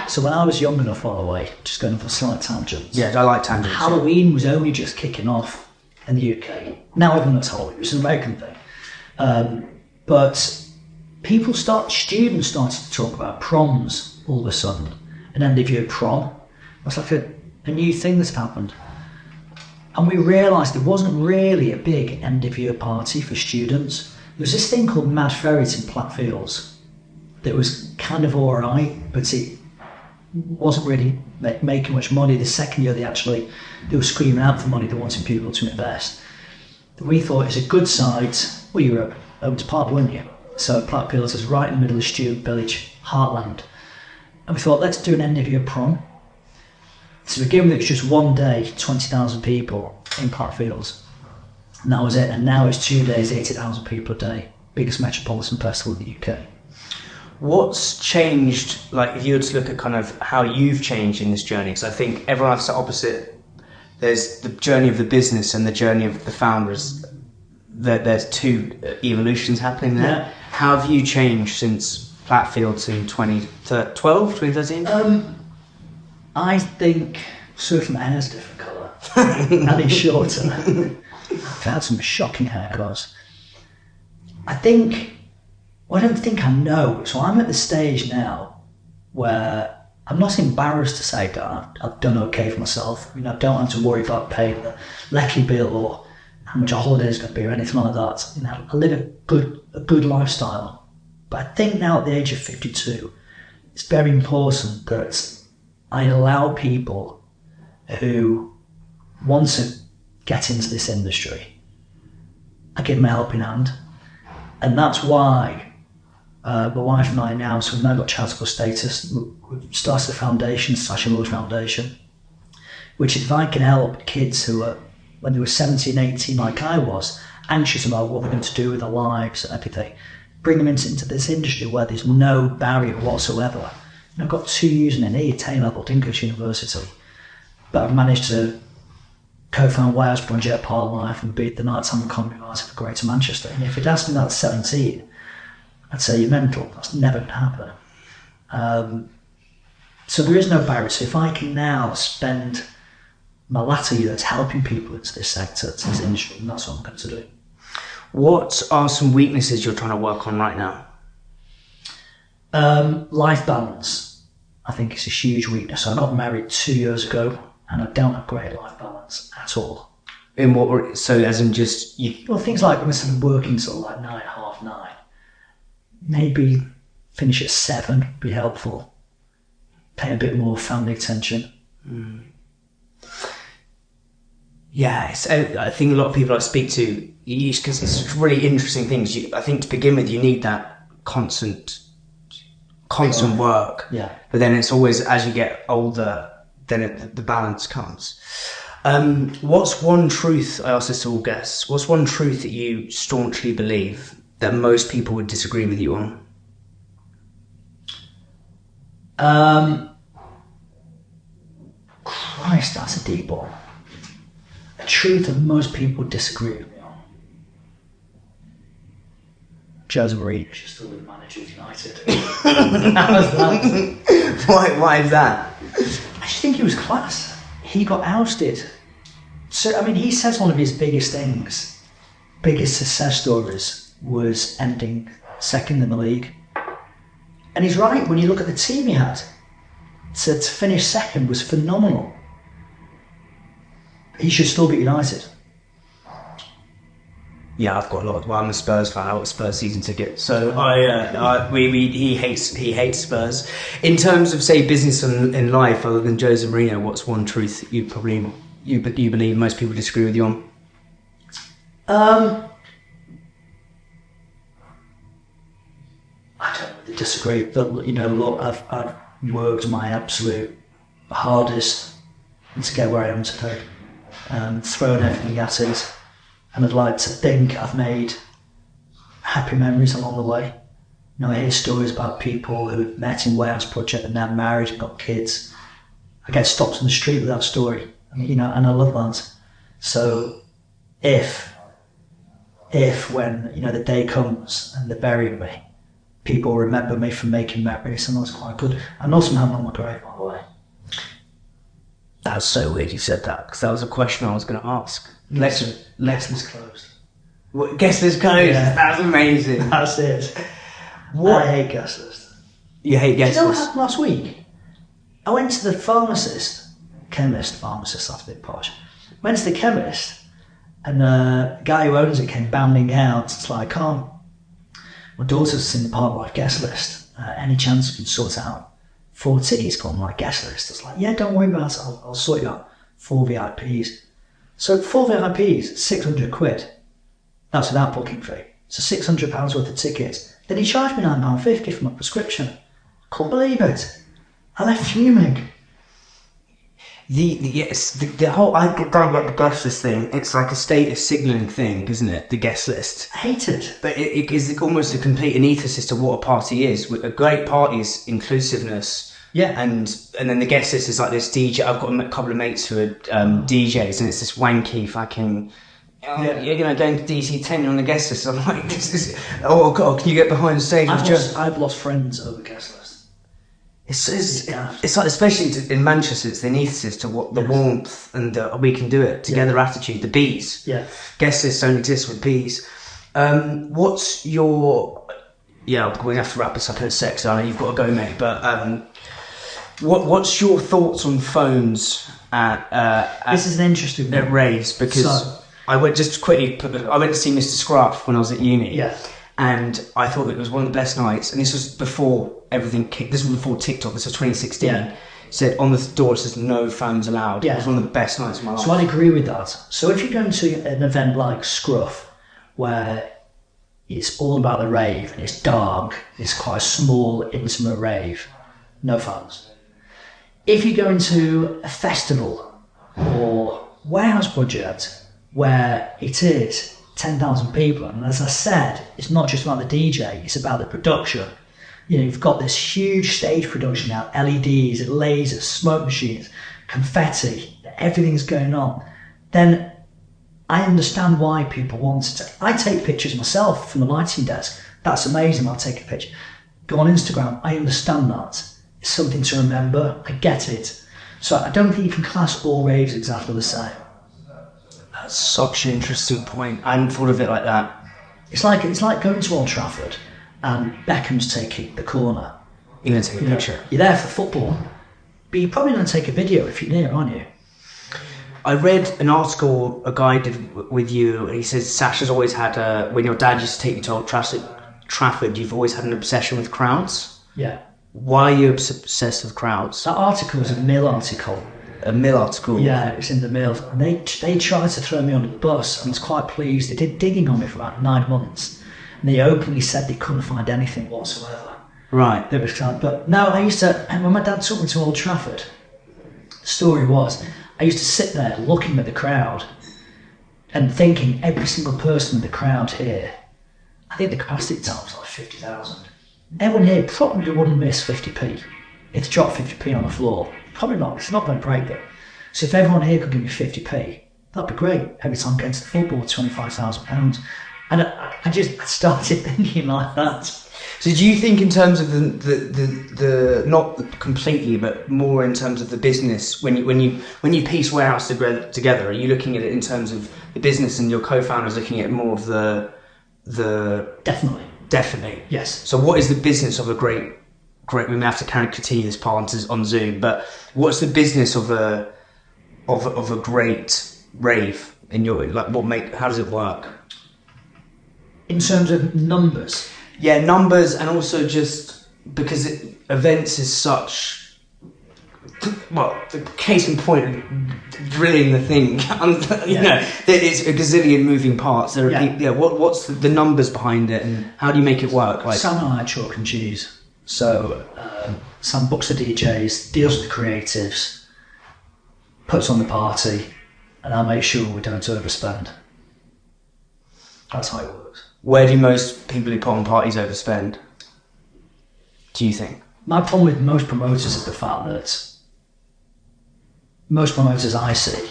So when I was young enough, by the way, just going for a slight tangent. Yeah, I like tangents. Halloween was only just kicking off in the UK. Now everyone knows Halloween. It's an American thing. But students started to talk about proms all of a sudden. An end of year prom. It's like a new thing that's happened. And we realised there wasn't really a big end of year party for students. There was this thing called Mad Ferret in Plattfields that was kind of alright, but it wasn't really making much money. The second year they were screaming out for money, they wanted people to invest. We thought it's a good site. Well, you were owned to Park, weren't you? So Plattfields is right in the middle of student village, heartland. And we thought, let's do an end of year prom. To begin with, it was just one day, 20,000 people in Plattfields. And that was it. And now it's 2 days, 80,000 people a day. Biggest metropolitan festival in the UK. What's changed, like if you were to look at kind of how you've changed in this journey? Because I think everyone has the opposite. There's the journey of the business and the journey of the founders. There's two evolutions happening there. Yeah. How have you changed since Plattfields in 2012, 2013? I think certainly my hair's a different colour. And it's shorter. I've had some shocking haircuts. I don't think I know. So I'm at the stage now where I'm not embarrassed to say that I've done okay for myself. I don't have to worry about paying the lecky bill or how much a holiday is going to be or anything like that. I live a good lifestyle. But I think now at the age of 52, it's very important that I allow people who want to get into this industry, I give them a helping hand. And that's why my wife and I now, so we've now got charitable status. We've started a foundation, Sacha Lord Foundation, which if I can help kids who are, when they were 17, 18 like I was, anxious about what they're going to do with their lives and everything, bring them into this industry where there's no barrier whatsoever. And I've got 2 years in an A level, didn't go to university, but I've managed to co-found Warehouse Project and Parklife and be the nighttime economy advisor for Greater Manchester. And if you'd asked me that at 17, I'd say you're mental. That's never going to happen. So there is no barrier. So if I can now spend my latter years helping people into this sector, to this industry, and that's what I'm going to do. What are some weaknesses you're trying to work on right now? Life balance, I think, is a huge weakness. I got married 2 years ago, and I don't have great life balance at all. In what? So as in just you? Well, things like when I'm working till like 9, half 9, maybe finish at 7 would be helpful. Pay a bit more family attention. Yeah, I think a lot of people I speak to, because it's really interesting things. I think to begin with, you need that constant work. Yeah. But then it's always as you get older, then the balance comes. What's one truth, I ask this to all guests, what's one truth that you staunchly believe that most people would disagree with you on? Christ, that's a deep one. A truth that most people disagree with me on. Jose Mourinho should still be the manager of United. How's that? Why is that? I just think he was class. He got ousted. So, I mean, he says one of his biggest success stories was ending second in the league. And he's right, when you look at the team he had, to finish second was phenomenal. He should still be United. Yeah, I've got a lot. Well, I'm a Spurs fan. I got a Spurs season ticket, so he hates Spurs. In terms of say business in life, other than Jose Mourinho, what's one truth that you believe most people disagree with you on? I don't really disagree, but look, I've worked my absolute hardest to get where I am today, and thrown everything at it. And I'd like to think I've made happy memories along the way. I hear stories about people who've met in Warehouse Project and now married and got kids. I get stopped in the street with that story, and I love that. So if when the day comes and they bury me, people remember me for making memories, and that's quite good. And also having on my grave, by the way. That's so weird you said that, because that was a question I was going to ask. Guest list closed. Guest list closed? Yeah. That's amazing. That's it. I hate guest list. You hate guest list? You know what happened last week? I went to the pharmacist, that's a bit posh. Went to the chemist, and the guy who owns it came bounding out. It's like, my daughter's in the Parklife guest list. Any chance we can sort out 4 tickets called my guest list? It's like, yeah, don't worry about it. I'll sort you out 4 VIPs. So 4 VIPs, 600 quid. That's without booking fee. So £600 worth of tickets. Then he charged me £9.50 for my prescription. Couldn't believe it. I left fuming. The whole I don't get the guest list thing. It's like a status signalling thing, isn't it? The guest list. I hate it. But it is almost a complete antithesis to what a party is. A great party is inclusiveness. Yeah. And then the guest list is like this DJ. I've got a couple of mates who are DJs, and it's this wanky fucking. You're going to DC10 on the guest list. I'm like, this is. Oh God, can you get behind the stage? I've lost friends over guest list. It's like, especially in Manchester, it's the antithesis to what the warmth and the we can do it together attitude. The bees. Yeah. Guest lists don't exist with bees. What's your? Yeah, we're gonna have to wrap this up in a sec. So I know you've got to go, mate. But what's your thoughts on phones at this is an interesting one. At raves, because I went to see Mr. Scruff when I was at uni. Yeah. And I thought it was one of the best nights. And this was before everything kicked. This was before TikTok. This was 2016. Yeah. It said on the door, it says no phones allowed. Yeah. It was one of the best nights of my life. So I'd agree with that. So if you're going to an event like Scruff, where it's all about the rave and it's dark, it's quite a small, intimate rave, no phones. If you go into a festival or Warehouse Project, where it is 10,000 people, and as I said, it's not just about the DJ, it's about the production. You've got this huge stage production now, LEDs, lasers, smoke machines, confetti, everything's going on. Then I understand why people want to. I take pictures myself from the lighting desk. That's amazing, I'll take a picture. Go on Instagram, I understand that. It's something to remember, I get it. So I don't think you can class all raves exactly the same. That's such an interesting point. I hadn't thought of it like that. It's like going to Old Trafford and Beckham's taking the corner. You're going to take a picture. You're there for football, but you're probably going to take a video if you're near, aren't you? I read an article a guy did with you, and he says Sacha's always had when your dad used to take you to Old Trafford, you've always had an obsession with crowds. Yeah. Why are you obsessed with crowds? That article was a Mill article. A Mill article? Yeah, it's in the Mill. And they tried to throw me on the bus, and I was quite pleased. They did digging on me for about 9 months, and they openly said they couldn't find anything whatsoever. Right. They were excited. But no, I used to, and when my dad took me to Old Trafford, the story was, I used to sit there looking at the crowd and thinking every single person in the crowd here, I think the capacity time was like 50,000. Everyone here probably wouldn't miss 50p. If they dropped 50p on the floor, probably not. It's not going to break them. So if everyone here could give me 50p, that'd be great. Every time I get to the football, £25,000. And I just started thinking like that. So do you think in terms of the not completely, but more in terms of the business, when you piece Warehouse together, are you looking at it in terms of the business and your co-founders looking at more of the Definitely. Yes. So what is the business of a great we may have to continue this part on Zoom, but what's the business of a great rave in your, like, how does it work? In terms of numbers? Yeah, numbers, and also just because events is such, well, the case in point, drilling the thing, you know, it's a gazillion moving parts. What's the numbers behind it, and how do you make it work? Like, Sam and I are chalk and cheese. So Sam books the DJs, deals with the creatives, puts on the party, and I make sure we don't overspend. That's how it works. Where do most people who put on parties overspend, do you think? My problem with most promoters is the fact that most promoters I see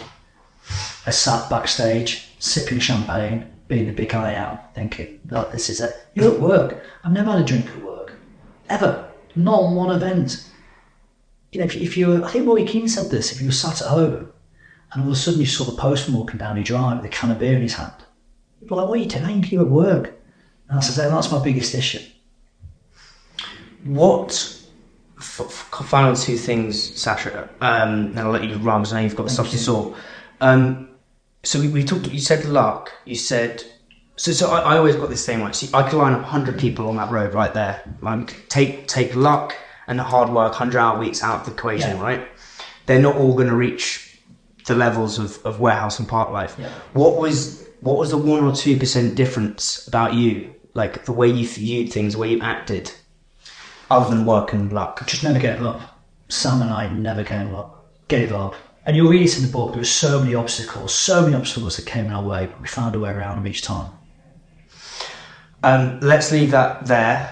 are sat backstage, sipping champagne, being the big guy out, thinking, oh, this is it. You're at work. I've never had a drink at work. Ever. Not on one event. You know, if you were, I think Roy Keane said this, if you were sat at home and all of a sudden you saw the postman walking down your drive with a can of beer in his hand, you'd be like, what are you doing? You're at work. And I said, that's my biggest issue. What, final two things, Sacha, and I'll let you run because I know you've got stuff to sort. So we talked, you said luck, you said, so I always got this thing, right, see, I could line up 100 people on that road right there. Like, take luck and hard work, 100-hour weeks out of the equation, right? They're not all going to reach the levels of Warehouse and Parklife. Yeah. What was the 1 or 2% difference about you? Like, the way you viewed things, the way you acted, other than work and luck? Just never gave up. Sam and I never gave up. And you'll read it in the book, there were so many obstacles that came our way, but we found a way around them each time. Let's leave that there.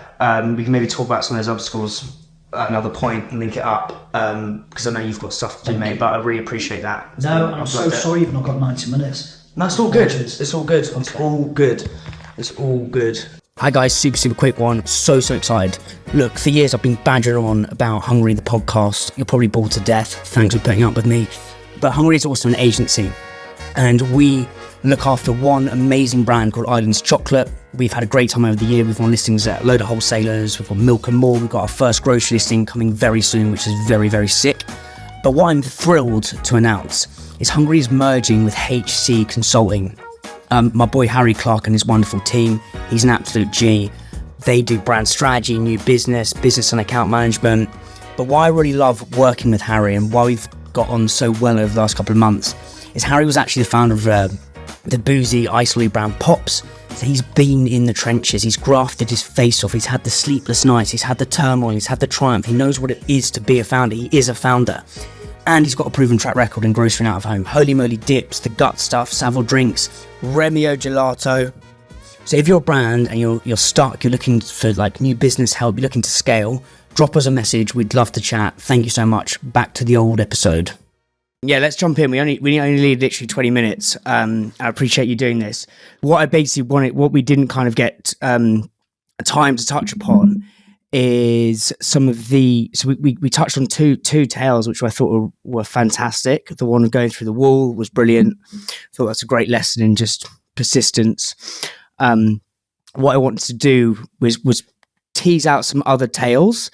We can maybe talk about some of those obstacles at another point and link it up, because I know you've got stuff to do, mate, but I really appreciate that. No, I'm so sorry you've not got 90 minutes. No, it's all good. It's all good. It's all good. It's all good. Hi guys, super quick one. So excited. Look, for years I've been badgering on about Hungry the podcast. You're probably bored to death. Thanks for putting up with me. But Hungry is also an agency, and we look after one amazing brand called Islands Chocolate. We've had a great time over the year. We've won listings at a load of wholesalers. We've won Milk and More. We've got our first grocery listing coming very soon, which is very sick. But what I'm thrilled to announce is Hungry is merging with HC Consulting. My boy Harry Clark and his wonderful team, he's an absolute G. They do brand strategy, new business and account management. But why I really love working with Harry and why we've got on so well over the last couple of months is Harry was actually the founder of the boozy isolate brand Pops. So he's been in the trenches, he's grafted his face off, he's had the sleepless nights, he's had the turmoil, he's had the triumph, he knows what it is to be a founder, he is a founder. And he's got a proven track record in grocery and out of home. Holy moly dips, the gut stuff, Savile drinks, Remio gelato. So if you're a brand and you're stuck, you're looking for like new business help, you're looking to scale, drop us a message, we'd love to chat. Thank you so much. Back to the old episode. Yeah, let's jump in. We only need literally 20 minutes. I appreciate you doing this. What I basically wanted, what we didn't kind of get time to touch upon is some of the, so we touched on two tales which I thought were fantastic. The one going through the wall was brilliant. I thought that's a great lesson in just persistence. What I wanted to do was tease out some other tales,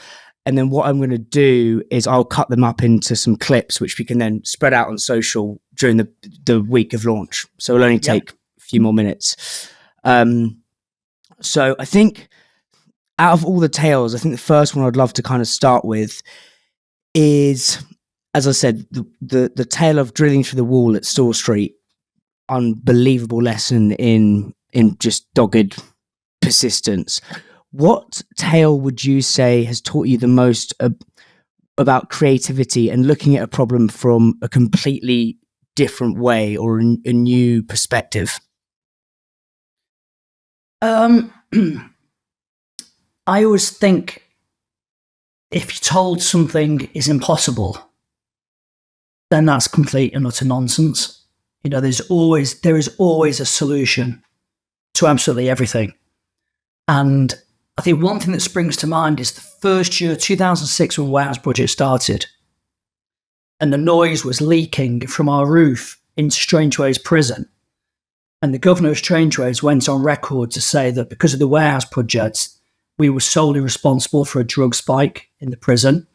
and then what I'm going to do is I'll cut them up into some clips which we can then spread out on social during the week of launch. So it'll only take a few more minutes. So I think out of all the tales, I think the first one I'd love to kind of start with is, as I said, the tale of drilling through the wall at Store Street. Unbelievable lesson in just dogged persistence. What tale would you say has taught you the most about creativity and looking at a problem from a completely different way or a new perspective? I always think if you're told something is impossible, then that's complete and utter nonsense. You know, there is always a solution to absolutely everything. And I think one thing that springs to mind is the first year, 2006, when Warehouse Project started, and the noise was leaking from our roof into Strangeways prison. And the governor of Strangeways went on record to say that because of the Warehouse Project, we were solely responsible for a drug spike in the prison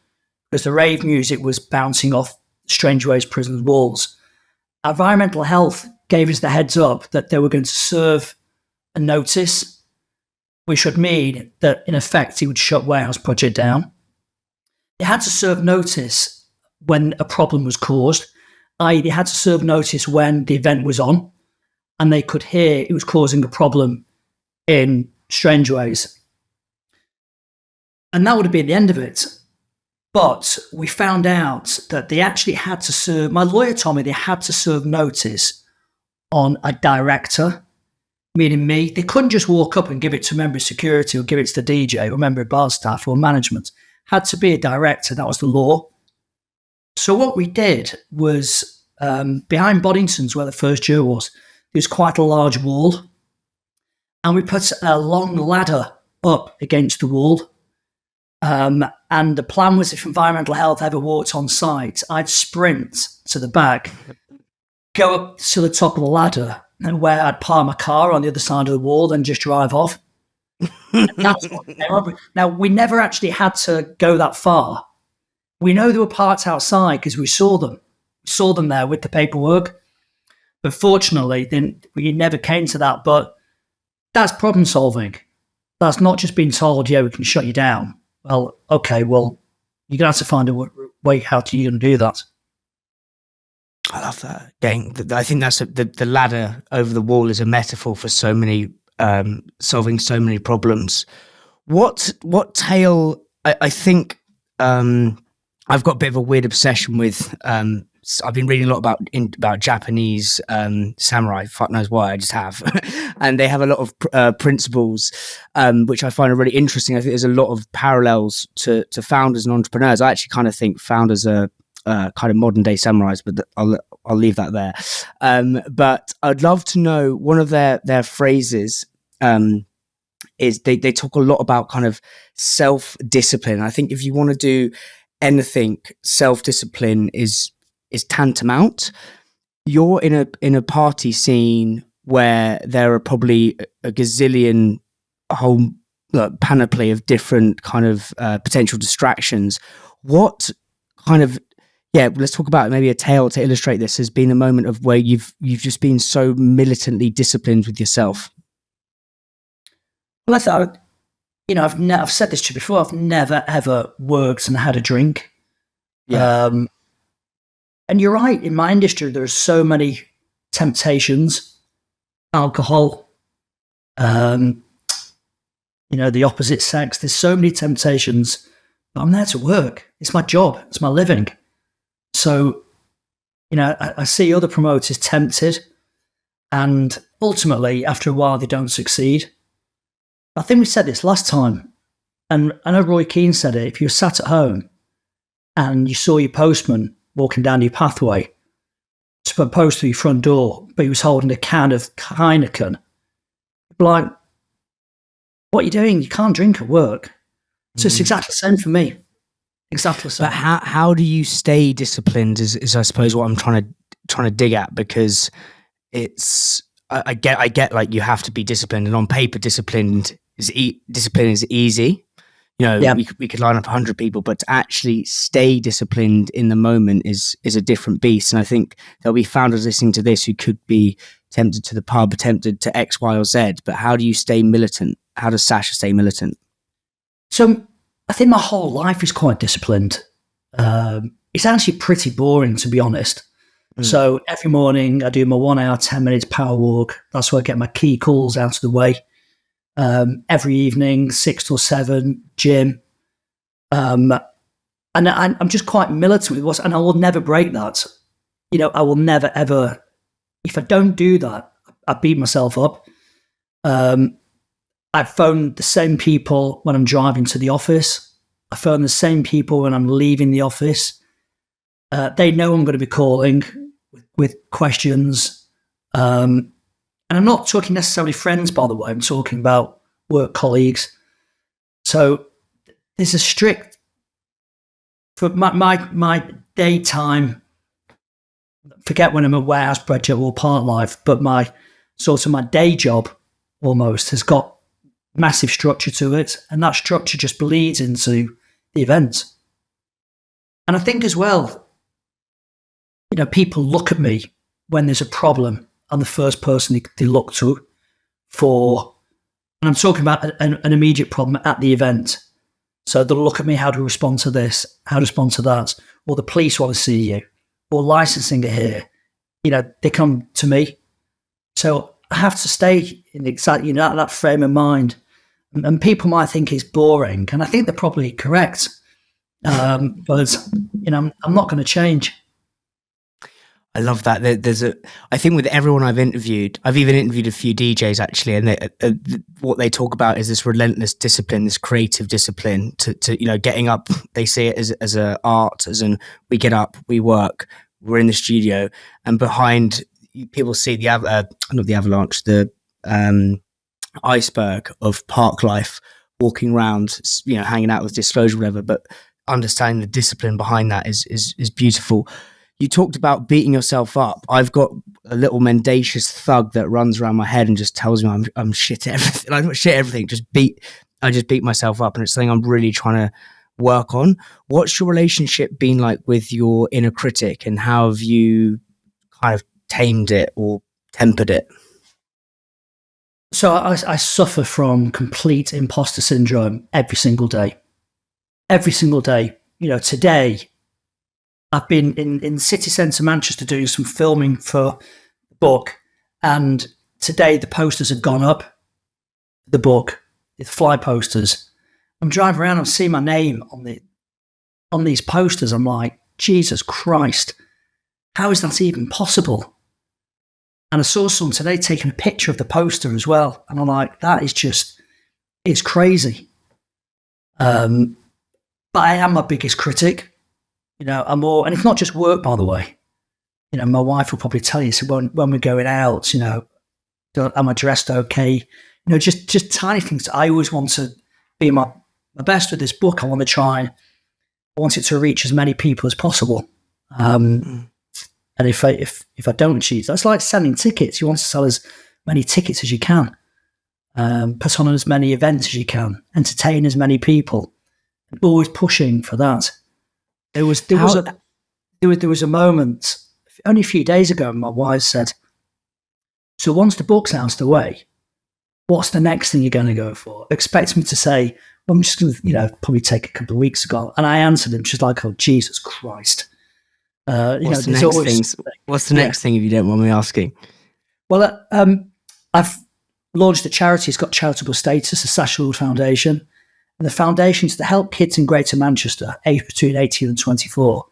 because the rave music was bouncing off Strangeways prison walls. Our environmental health gave us the heads up that they were going to serve a notice, which would mean that, in effect, he would shut Warehouse Project down. They had to serve notice when a problem was caused, i.e. they had to serve notice when the event was on, and they could hear it was causing a problem in Strangeways. And that would have been the end of it. But we found out that they actually had to serve, my lawyer told me they had to serve notice on a director, meaning me. They couldn't just walk up and give it to a member of security or give it to the DJ or a member of bar staff or management. Had to be a director. That was the law. So what we did was, behind Boddington's, where the first year was, there was quite a large wall. And we put a long ladder up against the wall. And the plan was, if environmental health ever walked on site, I'd sprint to the back, go up to the top of the ladder, and where I'd park my car on the other side of the wall, then just drive off. That's what, now, we never actually had to go that far. We know they were parked outside because we saw them. We saw them there with the paperwork. But fortunately, then we never came to that. But that's problem solving. That's not just being told, yeah, we can shut you down. Well, okay, well, you're going to have to find a way how you're going to do that. I love that. Gang. I think that's the ladder over the wall is a metaphor for so many, solving so many problems. What tale, I think, I've got a bit of a weird obsession with, I've been reading a lot about Japanese samurai. Fuck knows why, I just have. And they have a lot of principles, which I find are really interesting. I think there's a lot of parallels to founders and entrepreneurs. I actually kind of think founders are kind of modern day samurais, but I'll leave that there. But I'd love to know, one of their phrases is they talk a lot about kind of self-discipline. I think if you want to do anything, self-discipline is tantamount. You're in a party scene where there are probably a gazillion, a whole panoply of different kind of potential distractions. What kind of, let's talk about maybe a tale to illustrate this, has been a moment of where you've just been so militantly disciplined with yourself. Well, I thought, I've said this to you before, I've never ever worked and had a drink. Yeah. And you're right, in my industry, there are so many temptations. Alcohol, the opposite sex. There's so many temptations, but I'm there to work. It's my job. It's my living. So, I see other promoters tempted, and ultimately, after a while, they don't succeed. I think we said this last time, and I know Roy Keane said it. If you were sat at home and you saw your postman walking down your pathway to put a post through your front door, but he was holding a can of Heineken, like, what are you doing? You can't drink at work. So it's exactly the same for me. Exactly the same. But how do you stay disciplined is I suppose what I'm trying to dig at, because it's I get like you have to be disciplined, and on paper discipline is easy. You know, we could line up 100 people, but to actually stay disciplined in the moment is a different beast. And I think there'll be founders listening to this who could be tempted to the pub, tempted to X, Y, or Z. But how do you stay militant? How does Sacha stay militant? So I think my whole life is quite disciplined. It's actually pretty boring, to be honest. So every morning I do my 1 hour, 10 minutes power walk. That's where I get my key calls out of the way. Every evening, 6 till 7, gym. And I'm just quite militant with and I will never break that. You know, I will never, ever, if I don't do that, I beat myself up. I phone the same people when I'm driving to the office. I phone the same people when I'm leaving the office. They know I'm going to be calling with questions. And I'm not talking necessarily friends, by the way. I'm talking about work colleagues. So there's a strict, for my daytime, forget when I'm at Warehouse Project or Parklife, but my day job almost has got massive structure to it. And that structure just bleeds into the events. And I think as well, you know, people look at me when there's a problem. I'm the first person they look to for, and I'm talking about an immediate problem at the event. So they'll look at me, how to respond to this, how to respond to that, or the police want to see you, or licensing are here. You know, they come to me. So I have to stay in exactly, you know, that frame of mind. And people might think it's boring, and I think they're probably correct. But, you know, I'm not going to change. I love that. I think with everyone I've interviewed, I've even interviewed a few DJs actually, and what they talk about is this relentless discipline, this creative discipline to you know, getting up. They see it as an art, as in we get up, we work, we're in the studio, and behind people see not the avalanche, the iceberg of park life, walking around, you know, hanging out with Disclosure, whatever. But understanding the discipline behind that is beautiful. You talked about beating yourself up. I've got a little mendacious thug that runs around my head and just tells me I'm shit at everything. I'm not shit at everything. I just beat myself up, and it's something I'm really trying to work on. What's your relationship been like with your inner critic, and how have you kind of tamed it or tempered it? So I suffer from complete imposter syndrome every single day. Every single day. You know, today I've been in city centre Manchester doing some filming for the book, and today the posters had gone up, the book, the fly posters. I'm driving around and seeing my name on these posters. I'm like, Jesus Christ, how is that even possible? And I saw someone today taking a picture of the poster as well. And I'm like, that is just, it's crazy. But I am my biggest critic. You know, and it's not just work, by the way. You know, my wife will probably tell you, so when we're going out, you know, am I dressed okay? You know, just tiny things. I always want to be my best with this book. I want it to reach as many people as possible. And if I don't achieve, that's like selling tickets. You want to sell as many tickets as you can, put on as many events as you can, entertain as many people. Always pushing for that. There was a moment only a few days ago. My wife said, "So once the book's out of the way, what's the next thing you're going to go for?" Expects me to say, "Well, I'm just going to, you know, probably take a couple of weeks ago." And I answered him, she's like, "Oh, Jesus Christ." What's the next thing, if you don't mind me asking? Well, I've launched a charity. It's got charitable status, the Sacha Lord Foundation. And the foundation is to help kids in Greater Manchester, aged between 18 and 24,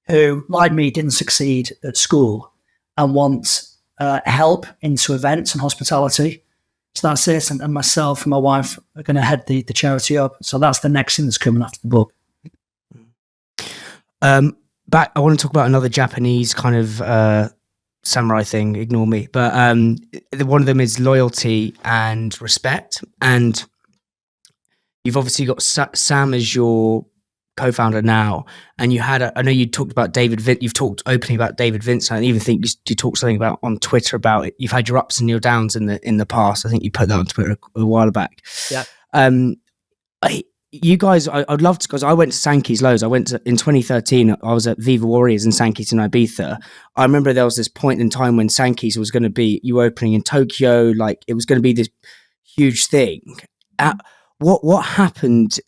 who, like me, didn't succeed at school and want help into events and hospitality. So that's it. And myself and my wife are going to head the charity up. So that's the next thing that's coming after the book. I want to talk about another Japanese kind of samurai thing. Ignore me. But one of them is loyalty and respect. And you've obviously got Sam as your co-founder now, and I know you talked about you've talked openly about David Vincent. I even think you talked something about on Twitter about it. You've had your ups and your downs in the past. I think you put that on Twitter a while back. Yeah. You guys, I'd love to, because I went to Sankey's loads. I went in 2013. I was at Viva Warriors in Sankey's in Ibiza. I remember there was this point in time when Sankey's was going to be, you were opening in Tokyo, like it was going to be this huge thing. What happened?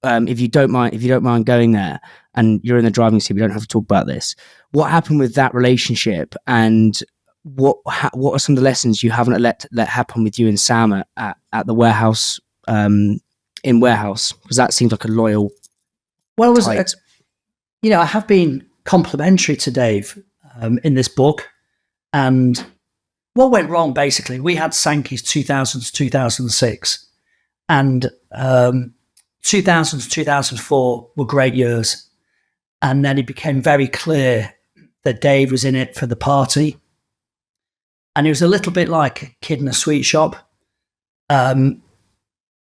If you don't mind going there, and you're in the driving seat, we don't have to talk about this. What happened with that relationship, and what are some of the lessons you haven't let happen with you and Sam at the Warehouse? In Warehouse, because that seems like a loyal. Well, it was, I have been complimentary to Dave in this book, and what went wrong basically, we had Sankey's 2000 to 2006, and 2000 to 2004 were great years, and then it became very clear that Dave was in it for the party, and it was a little bit like a kid in a sweet shop.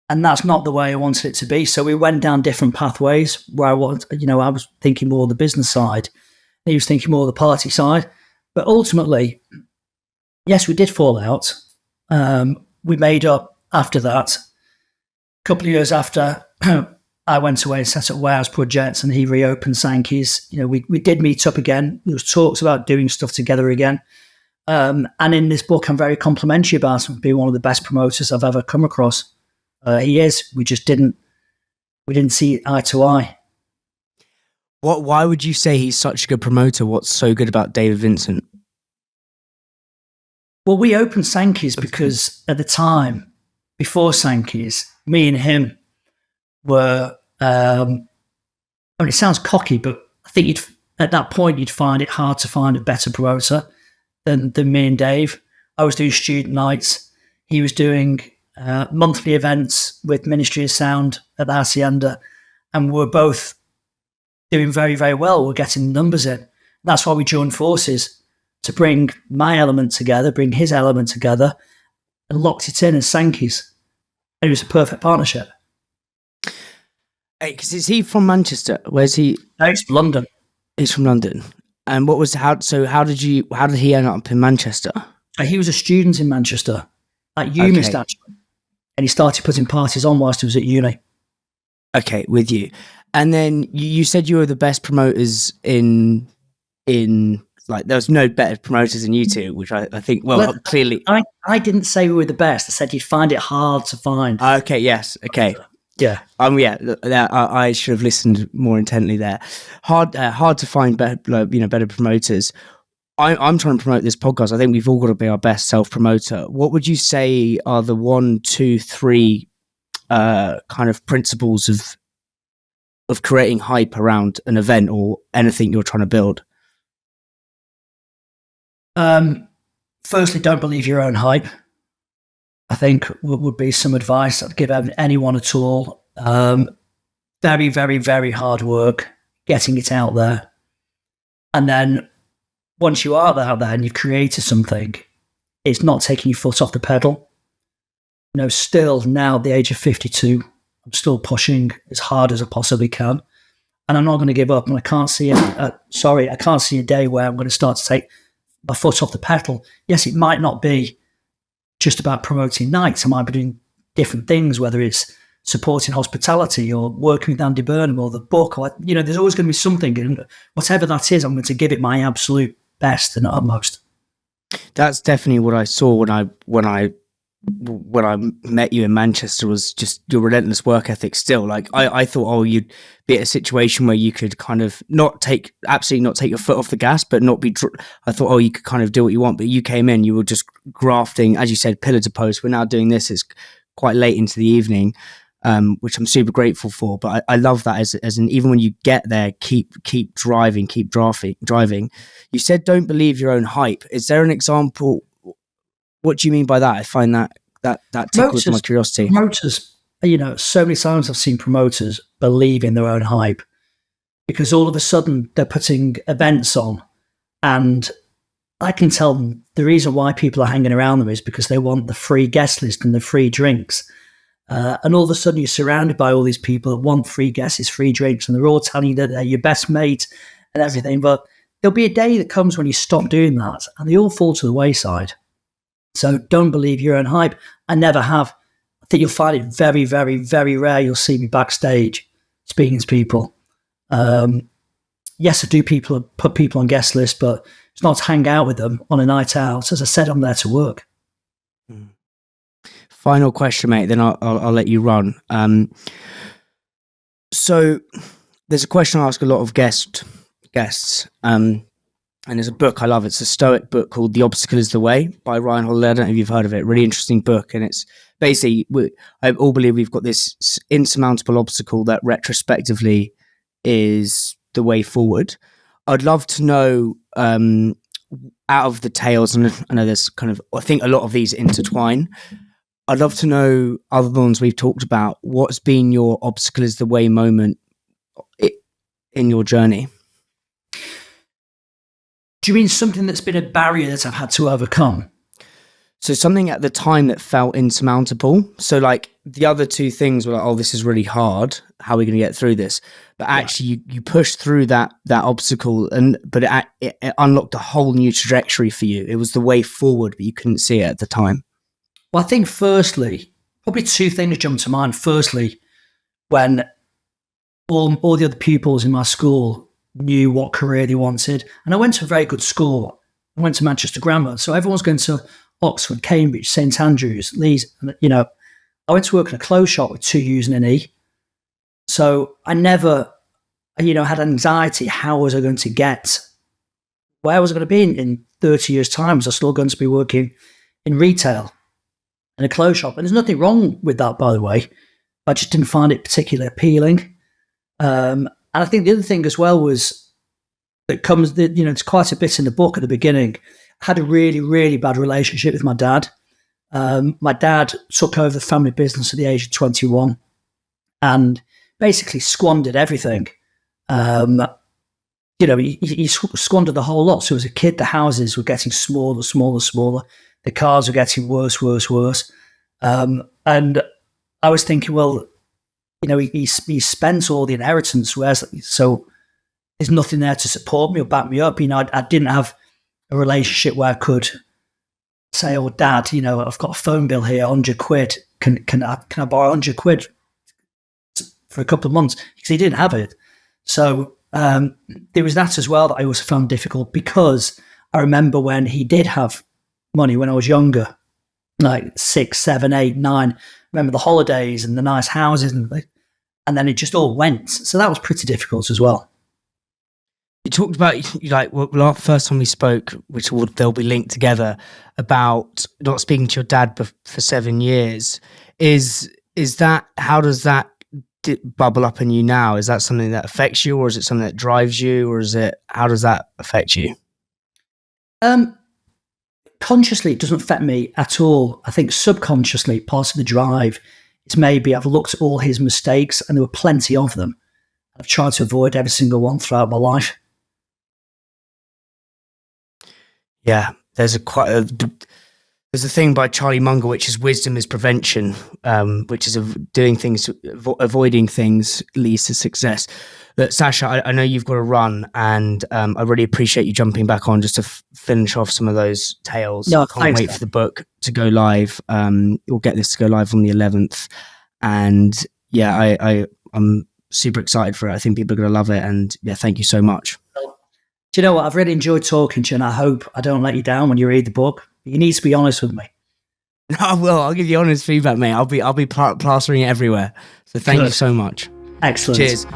And that's not the way I wanted it to be. So we went down different pathways where I was thinking more the business side. He was thinking more the party side. But ultimately, yes, we did fall out. We made up after that. A couple of years after, I went away and set up Warehouse Project, and he reopened Sankey's. We did meet up again. There was talks about doing stuff together again. And in this book, I'm very complimentary about him being one of the best promoters I've ever come across. He is. We didn't see eye to eye. Why would you say he's such a good promoter? What's so good about David Vincent? Well, we opened Sankey's because at the time, before Sankey's, me and him were, it sounds cocky, but I think at that point you'd find it hard to find a better promoter than me and Dave. I was doing student nights. He was doing monthly events with Ministry of Sound at the Hacienda, and we're both doing very, very well. We're getting numbers in. That's why we joined forces, to bring my element together, bring his element together, and locked it in as Sankey's. And it was a perfect partnership. Hey, because is he from Manchester? Where's he? No, he's from London. He's from London. And how did he end up in Manchester? He was a student in Manchester at UMIST, actually. And he started putting parties on whilst he was at uni. Okay, with you. And then you said you were the best promoters in like, there's no better promoters than you two, which I think, well clearly. I didn't say we were the best. I said you'd find it hard to find. Okay, yes, okay. Yeah. I should have listened more intently there. Hard to find better promoters. I'm trying to promote this podcast. I think we've all got to be our best self-promoter. What would you say are the 1, 2, 3 kind of principles of creating hype around an event or anything you're trying to build? Firstly, don't believe your own hype. I think would be some advice I'd give anyone at all. Very, very, very hard work getting it out there. And then once you are out there and you've created something, it's not taking your foot off the pedal. Still now at the age of 52, I'm still pushing as hard as I possibly can. And I'm not going to give up. And I can't see a day where I'm going to start to take my foot off the pedal. Yes, it might not be just about promoting nights. I might be doing different things, whether it's supporting hospitality or working with Andy Burnham or the book. Or, there's always going to be something. And whatever that is, I'm going to give it my absolute best and utmost. That's definitely what I saw when I met you in Manchester, was just your relentless work ethic still. Like I thought, you'd be at a situation where you could kind of absolutely not take your foot off the gas, but not be, I thought, you could kind of do what you want, but you came in, you were just grafting, as you said, pillar to post. We're now doing this, it's quite late into the evening, which I'm super grateful for. But I love that as an, even when you get there, keep driving. You said, don't believe your own hype. Is there an example? What do you mean by that? I find that tickles my curiosity. Promoters, so many times I've seen promoters believe in their own hype, because all of a sudden they're putting events on, and I can tell them the reason why people are hanging around them is because they want the free guest list and the free drinks. And all of a sudden you're surrounded by all these people that want free guesses, free drinks, and they're all telling you that they're your best mate and everything. But there'll be a day that comes when you stop doing that and they all fall to the wayside. So don't believe your own hype. I never have. I think you'll find it very, very, very rare you'll see me backstage speaking to people. Yes, I do put people on guest lists, but it's not to hang out with them on a night out. As I said, I'm there to work. Final question, mate, then I'll let you run. So there's a question I ask a lot of guests, and there's a book I love. It's a Stoic book called The Obstacle is the Way by Ryan Holiday. I don't know if you've heard of it. Really interesting book. And it's basically, I all believe we've got this insurmountable obstacle that retrospectively is the way forward. I'd love to know, out of the tales, and I know there's I think a lot of these intertwine. I'd love to know, other than ones we've talked about, what's been your obstacle is the way moment in your journey? Do you mean something that's been a barrier that I've had to overcome? So something at the time that felt insurmountable. So like the other two things were like, oh, this is really hard. How are we going to get through this? But actually you pushed through that obstacle, but it unlocked a whole new trajectory for you. It was the way forward, but you couldn't see it at the time. Well, I think firstly, probably two things jump to mind. Firstly, when all the other pupils in my school knew what career they wanted, and I went to a very good school. I went to Manchester Grammar, so everyone's going to Oxford, Cambridge, St Andrews, Leeds. I went to work in a clothes shop with 2 U's and an E. So I never, had anxiety. How was I going to get? Where was I going to be in 30 years' time? Was I still going to be working in retail in a clothes shop? And there's nothing wrong with that, by the way. I just didn't find it particularly appealing. And I think the other thing as well was that comes, it's quite a bit in the book at the beginning. I had a really, really bad relationship with my dad. My dad took over the family business at the age of 21 and basically squandered everything. He squandered the whole lot. So as a kid, the houses were getting smaller, smaller, smaller. The cars were getting worse, worse, worse. And I was thinking, well, he spent all the inheritance, so there's nothing there to support me or back me up. I didn't have a relationship where I could say, oh, Dad, I've got a phone bill here, 100 quid. Can I borrow 100 quid for a couple of months? Because he didn't have it. So there was that as well that I also found difficult, because I remember when he did have money when I was younger, like 6, 7, 8, 9. Remember the holidays and the nice houses, and then it just all went. So that was pretty difficult as well. You talked about, the first time we spoke, which they'll be linked together, about not speaking to your dad for 7 years. Is that, how does that bubble up in you now? Is that something that affects you, or is it something that drives you, or how does that affect you? Consciously, it doesn't affect me at all. I think subconsciously, part of the drive is maybe I've looked at all his mistakes, and there were plenty of them. I've tried to avoid every single one throughout my life. Yeah, there's a thing by Charlie Munger, which is wisdom is prevention, which is doing things, avoiding things leads to success. But Sacha, I know you've got to run, and I really appreciate you jumping back on just to finish off some of those tales. No, I can't wait for the book to go live. We'll get this to go live on the 11th, and yeah, I'm super excited for it. I think people are going to love it, and yeah, thank you so much. Do you know what? I've really enjoyed talking to you, and I hope I don't let you down when you read the book. You need to be honest with me. No, I will. I'll give you honest feedback, mate. I'll be plastering it everywhere. So thank you so much. Excellent. Cheers.